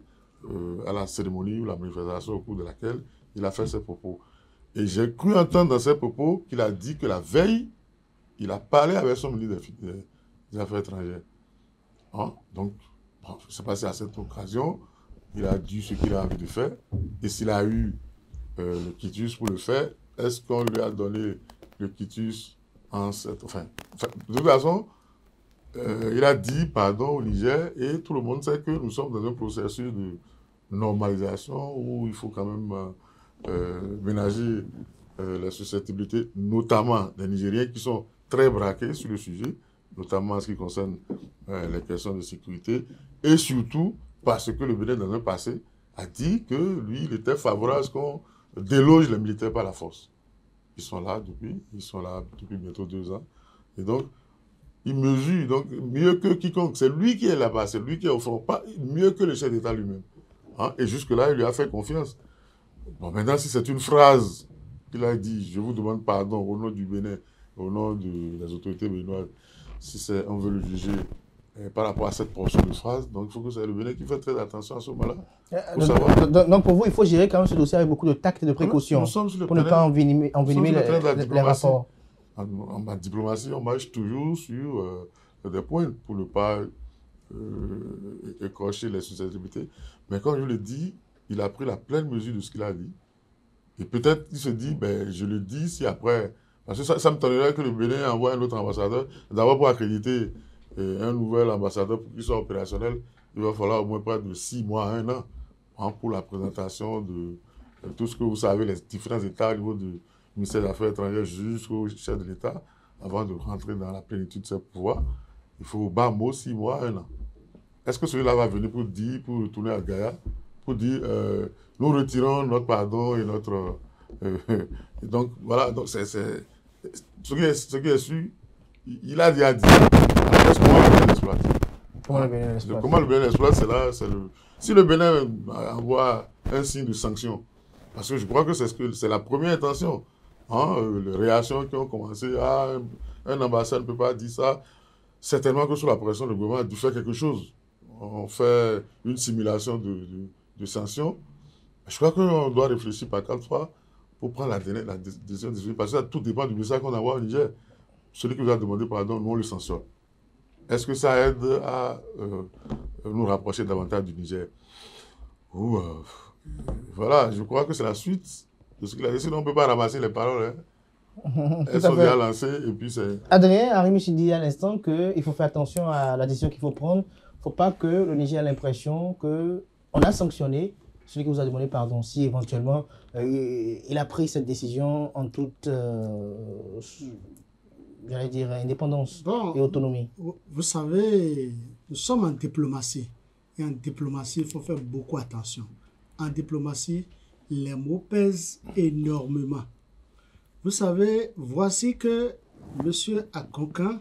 [SPEAKER 4] à la cérémonie ou la manifestation au cours de laquelle il a fait ses propos. Et j'ai cru entendre dans ses propos qu'il a dit que la veille, il a parlé avec son ministre des Affaires étrangères. Hein? Donc, bon, je ne sais pas si à cette occasion, il a dit ce qu'il a envie de faire. Et s'il a eu le quitus pour le faire, est-ce qu'on lui a donné le quitus en cette... Enfin, de toute façon, il a dit pardon au Niger et tout le monde sait que nous sommes dans un processus de normalisation où il faut quand même ménager la susceptibilité, notamment des Nigériens qui sont très braqués sur le sujet, notamment en ce qui concerne les questions de sécurité, et surtout parce que le Bénin, dans un passé, a dit que lui, il était favorable à ce qu'on déloge les militaires par la force. Ils sont là depuis bientôt 2 ans. Et donc, il mesure, donc mieux que quiconque, c'est lui qui est là-bas, c'est lui qui est au front, pas mieux que le chef d'État lui-même. Hein? Et jusque-là, il lui a fait confiance. Bon, maintenant, si c'est une phrase qu'il a dit, je vous demande pardon au nom du Bénin, au nom des autorités béninoises, si on veut le juger par rapport à cette portion de phrase. Donc, il faut que c'est le Bénin qui fait très attention à ce moment-là.
[SPEAKER 1] Donc, pour vous, il faut gérer quand même ce dossier avec beaucoup de tact et de précaution pour ne pas envenimer les rapports.
[SPEAKER 4] En diplomatie, on marche toujours sur des points pour ne pas écorcher les susceptibilités. Mais comme je le dis, il a pris la pleine mesure de ce qu'il a dit. Et peut-être il se dit, ben, je le dis si après... Parce que ça me donnerait que le Bénin envoie un autre ambassadeur. D'abord, pour accréditer un nouvel ambassadeur pour qu'il soit opérationnel, il va falloir au moins près de 6 mois à 1 an pour la présentation de tout ce que vous savez, les différents États au niveau du ministère des Affaires étrangères jusqu'au chef de l'État, avant de rentrer dans la plénitude de ses pouvoirs. Il faut au bas mot 6 mois à 1 an. Est-ce que celui-là va venir pour retourner à Gaïa, pour dire nous retirons notre pardon et notre... donc voilà, donc c'est ce qui est sûr, il a déjà dit. Est-ce comment le Bénin l'exploite? Comment le Bénin l'exploite, c'est là, si le Bénin envoie un signe de sanction, parce que je crois que c'est la première intention, les réactions qui ont commencé, un ambassade ne peut pas dire ça, certainement que sous la pression, le gouvernement a dû faire quelque chose. On fait une simulation de sanctions. Je crois qu'on doit réfléchir par 4 fois pour prendre la décision de parce que tout dépend du message qu'on envoie au Niger. Celui qui vous a demandé pardon, nous on le sanctionne. Est-ce que ça aide à nous rapprocher davantage du Niger? Voilà, je crois que c'est la suite de ce qu'il a dit. Sinon, on ne peut pas ramasser les paroles. Elles sont déjà lancées et puis c'est...
[SPEAKER 1] Adrien Arimichi dit à l'instant qu'il faut faire attention à la décision qu'il faut prendre. Il ne faut pas que le Niger ait l'impression qu'on a sanctionné celui qui vous a demandé pardon, si éventuellement il a pris cette décision en toute, j'allais dire, indépendance et autonomie.
[SPEAKER 3] Vous savez, nous sommes en diplomatie. Et en diplomatie, il faut faire beaucoup attention. En diplomatie, les mots pèsent énormément. Vous savez, voici que M. Akonkan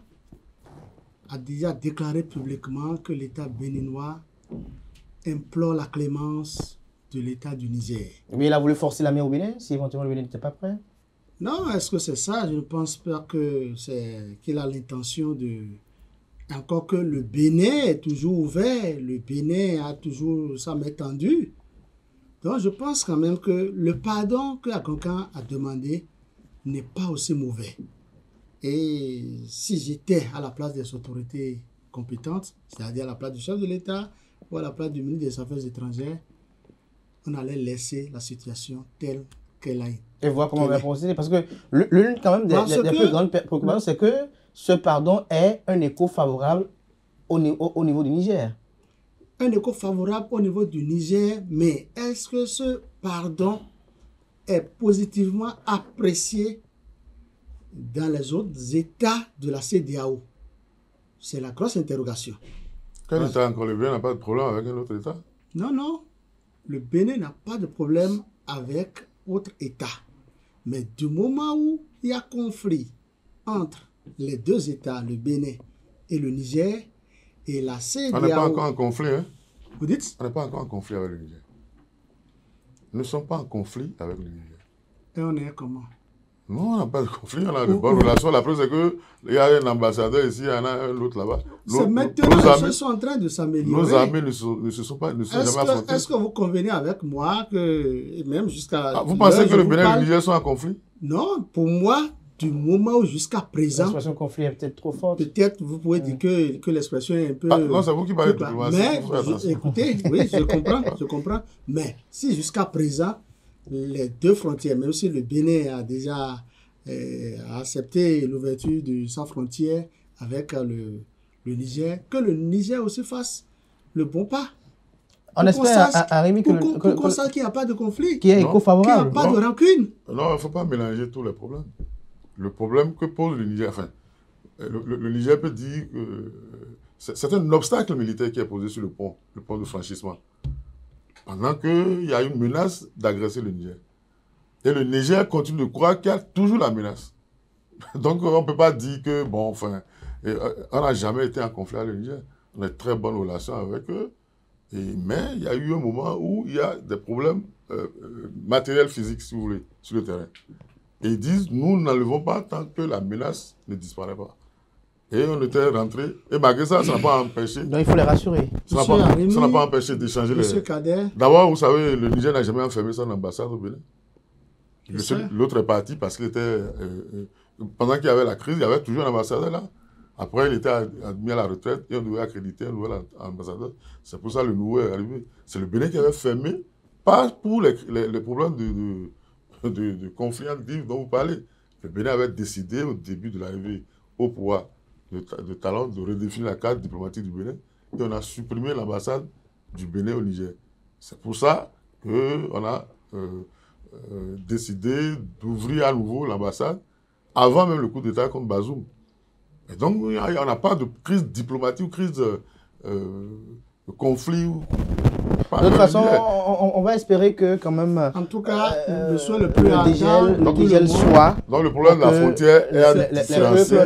[SPEAKER 3] a déjà déclaré publiquement que l'État béninois implore la clémence de l'État du Niger.
[SPEAKER 1] Mais il a voulu forcer la main au Bénin, si éventuellement le Bénin n'était pas prêt?
[SPEAKER 3] Non, est-ce que c'est ça? Je ne pense pas qu'il a l'intention de... Encore que le Bénin est toujours ouvert, le Bénin a toujours sa main tendue. Donc je pense quand même que le pardon que Akonkan a demandé n'est pas aussi mauvais. Et si j'étais à la place des autorités compétentes, c'est-à-dire à la place du chef de l'État ou à la place du ministre des Affaires étrangères, on allait laisser la situation telle qu'elle a été.
[SPEAKER 1] Et voir comment on va procéder. Parce que l'une quand même des plus grandes préoccupations, c'est que ce pardon est un écho favorable au niveau du Niger.
[SPEAKER 3] Un écho favorable au niveau du Niger, mais est-ce que ce pardon est positivement apprécié dans les autres États de la CEDEAO? C'est la grosse interrogation.
[SPEAKER 4] Quel État encore? Le Bénin n'a pas de problème avec un autre État?
[SPEAKER 3] Non, non. Le Bénin n'a pas de problème avec autre État. Mais du moment où il y a conflit entre les deux États, le Bénin et le Niger, et la CEDEAO...
[SPEAKER 4] On n'est pas encore en conflit, hein?
[SPEAKER 3] Vous dites?
[SPEAKER 4] On n'est pas encore en conflit avec le Niger. Nous ne sommes pas en conflit avec le Niger.
[SPEAKER 3] Et on est comment?
[SPEAKER 4] Non, on n'a pas de conflit, on a de bonnes relations. La preuve, c'est qu'il y a un ambassadeur ici, il y en a un autre là-bas.
[SPEAKER 3] C'est maintenant que les choses sont en train de s'améliorer.
[SPEAKER 4] Nos amis ne se sont jamais affrontés.
[SPEAKER 3] Est-ce que vous convenez avec moi que, même jusqu'à...
[SPEAKER 4] vous pensez que le Bénin et le Niger sont en conflit?
[SPEAKER 3] Non, pour moi, du moment où jusqu'à présent...
[SPEAKER 1] L'expression conflit est peut-être trop forte.
[SPEAKER 3] Peut-être vous pouvez dire que l'expression est un peu...
[SPEAKER 4] non, c'est vous qui parlez de diplomatie.
[SPEAKER 3] Mais, écoutez, oui, je comprends. Mais si jusqu'à présent, les deux frontières, même si le Bénin a déjà accepté l'ouverture de sa frontière avec le Niger, que le Niger aussi fasse le bon pas.
[SPEAKER 1] On espère, Rémi,
[SPEAKER 3] pour qu'on sache qu'il n'y a pas de conflit,
[SPEAKER 1] qu'il y a écho favorable,
[SPEAKER 3] qu'il n'y a pas de rancune.
[SPEAKER 4] Non, il ne faut pas mélanger tous les problèmes. Le problème que pose le Niger, enfin, le Niger peut dire que c'est un obstacle militaire qui est posé sur le pont de franchissement. Pendant qu'il y a une menace d'agresser le Niger. Et le Niger continue de croire qu'il y a toujours la menace. Donc on ne peut pas dire que, bon, enfin, on n'a jamais été en conflit avec le Niger. On a de très bonnes relations avec eux. Mais il y a eu un moment où il y a des problèmes matériels, physiques, si vous voulez, sur le terrain. Et ils disent, nous n'enlevons pas tant que la menace ne disparaît pas. Et on était rentré. Et malgré ça, ça n'a pas empêché.
[SPEAKER 1] Donc il faut les rassurer.
[SPEAKER 4] Ça n'a pas empêché d'échanger les...
[SPEAKER 3] Kader.
[SPEAKER 4] D'abord, vous savez, le Niger n'a jamais enfermé son ambassade au Bénin. L'autre est parti parce qu'il était... pendant qu'il y avait la crise, il y avait toujours un ambassadeur là. Après, il était admis à la retraite et on devait accréditer un nouvel ambassadeur. C'est pour ça que le nouveau est arrivé. C'est le Bénin qui avait fermé, pas pour les problèmes de conflit dont vous parlez. Le Bénin avait décidé au début de l'arrivée au pouvoir de Talon de redéfinir la carte diplomatique du Bénin et on a supprimé l'ambassade du Bénin au Niger. C'est pour ça qu'on a décidé d'ouvrir à nouveau l'ambassade avant même le coup d'État contre Bazoum. Et donc, on n'a pas de crise diplomatique ou crise de conflit.
[SPEAKER 1] De toute façon, on va espérer que quand même...
[SPEAKER 3] En tout cas, le soit le plus
[SPEAKER 1] le dégel soit...
[SPEAKER 4] Donc le problème de la frontière est à différencier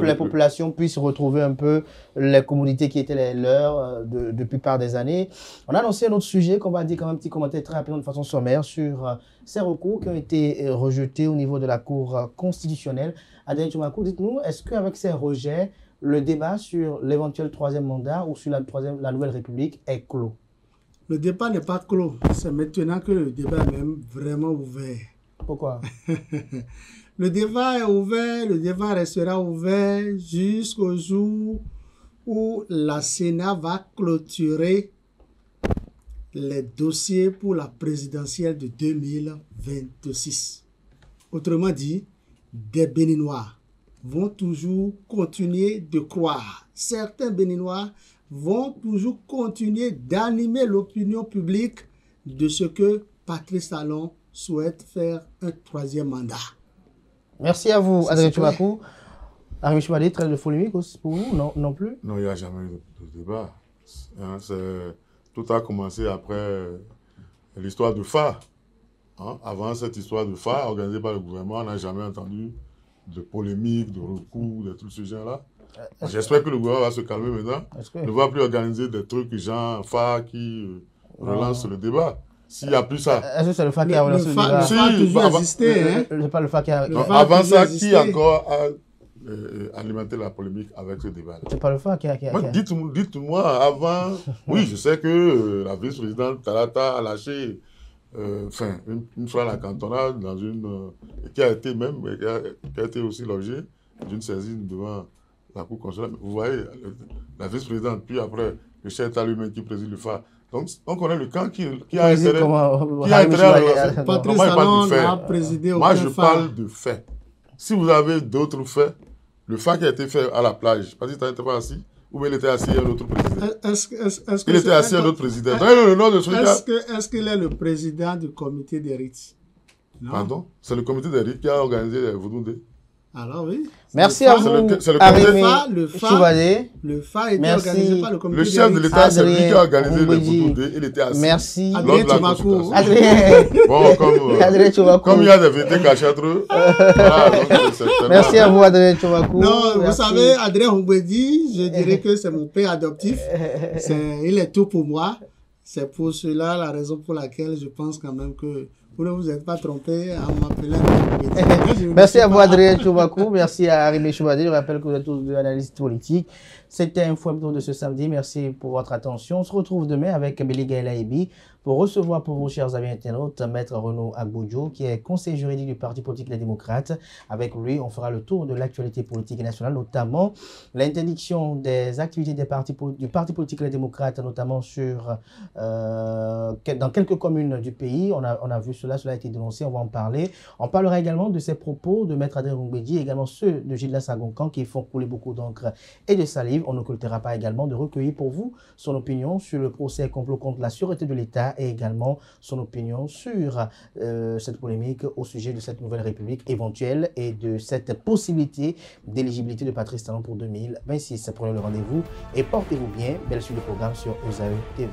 [SPEAKER 1] les populations puissent retrouver un peu les commodités qui étaient les leurs depuis par des années. On a annoncé un autre sujet qu'on va dire quand même un petit commentaire très rapidement de façon sommaire sur ces recours qui ont été rejetés au niveau de la Cour constitutionnelle. Adrien Tchoumakou, dites-nous, est-ce qu'avec ces rejets, le débat sur l'éventuel troisième mandat ou sur la nouvelle République est clos?
[SPEAKER 3] Le débat n'est pas clos. C'est maintenant que le débat est même vraiment ouvert.
[SPEAKER 1] Pourquoi?
[SPEAKER 3] Le débat est ouvert, le débat restera ouvert jusqu'au jour où la Sénat va clôturer les dossiers pour la présidentielle de 2026. Autrement dit, des Béninois vont toujours continuer de croire. Certains Béninois vont toujours continuer d'animer l'opinion publique de ce que Patrice Talon souhaite faire un troisième mandat. Merci
[SPEAKER 1] à vous, Adrien Tchoumakou. Aramis Choumadé, très de polémique pour vous, non plus?
[SPEAKER 4] Non, il n'y a jamais eu de débat. Tout a commencé après l'histoire de phare. Avant cette histoire de phare organisée par le gouvernement, on n'a jamais entendu de polémique, de recours, de tout ce genre-là. J'espère que le gouvernement va se calmer maintenant. Ne va plus organiser des trucs genre phare qui relancent le débat. S'il n'y a plus ça.
[SPEAKER 1] Est-ce que c'est le phare qui a relancé le débat?
[SPEAKER 3] Le phare a toujours existé.
[SPEAKER 1] C'est pas le phare qui a...
[SPEAKER 4] Avant ça, qui encore a alimenter la polémique avec ce débat.
[SPEAKER 1] C'est pas le phare qui a...
[SPEAKER 4] Dites-moi, avant... Oui, je sais que la vice-présidente Talata a lâché une fois la cantonade dans qui a été aussi l'objet d'une saisine devant la Cour constitutionnelle. Vous voyez, la vice-présidente, puis après, le chef d'État lui-même qui préside le phare. Donc, on connaît le camp qui a intérêt à
[SPEAKER 3] Patrice Talon a présidé aucun
[SPEAKER 4] phare. Moi, je parle de faits. Si vous avez d'autres faits, le phare qui a été fait à la plage, Patrice Talon n'était pas assis, ou bien il était assis à un autre président. Il était assis à un autre président.
[SPEAKER 3] Est-ce qu'il est le président du comité des rites?
[SPEAKER 4] Pardon? C'est le comité des rites qui a organisé les Vaudoundés.
[SPEAKER 3] Alors oui.
[SPEAKER 1] Merci à vous.
[SPEAKER 3] Le phare était organisé par le comité.
[SPEAKER 4] Le chef de l'État, c'est lui qui a organisé le Vaudoundé. Il était assis.
[SPEAKER 1] Merci.
[SPEAKER 3] Adrien Tchoumakou.
[SPEAKER 4] Comme il y a des vérités cachées entre eux.
[SPEAKER 1] Merci à vous, Adrien Tchoumakou.
[SPEAKER 3] Non, vous savez, Adrien Humbedi, je dirais que c'est mon père adoptif. Il est tout pour moi. C'est pour cela la raison pour laquelle je pense quand même que vous ne vous êtes pas trompé en m'appelant.
[SPEAKER 1] Merci à vous, Adrien Tchoumakou. Merci à Aramis Choumadé. Je rappelle que vous êtes tous deux analystes politiques. C'était Info Hebdo de ce samedi. Merci pour votre attention. On se retrouve demain avec Béli Gaël Aïbi pour recevoir pour vous, chers amis internautes, Maître Renaud Agbodjo, qui est conseiller juridique du Parti politique Les Démocrates. Avec lui, on fera le tour de l'actualité politique nationale, notamment l'interdiction des activités du Parti politique Les Démocrates, notamment dans quelques communes du pays. On a vu cela a été dénoncé, on va en parler. On parlera également de ces propos de Maître Adrien Humbedi, également ceux de Gildas Agoncan, qui font couler beaucoup d'encre et de salive. On n'occultera pas également de recueillir pour vous son opinion sur le procès complot contre la sûreté de l'État et également son opinion sur cette polémique au sujet de cette nouvelle République éventuelle et de cette possibilité d'éligibilité de Patrice Talon pour 2026. Prenez le rendez-vous et portez-vous bien. Belle suite de programme sur ESAE TV.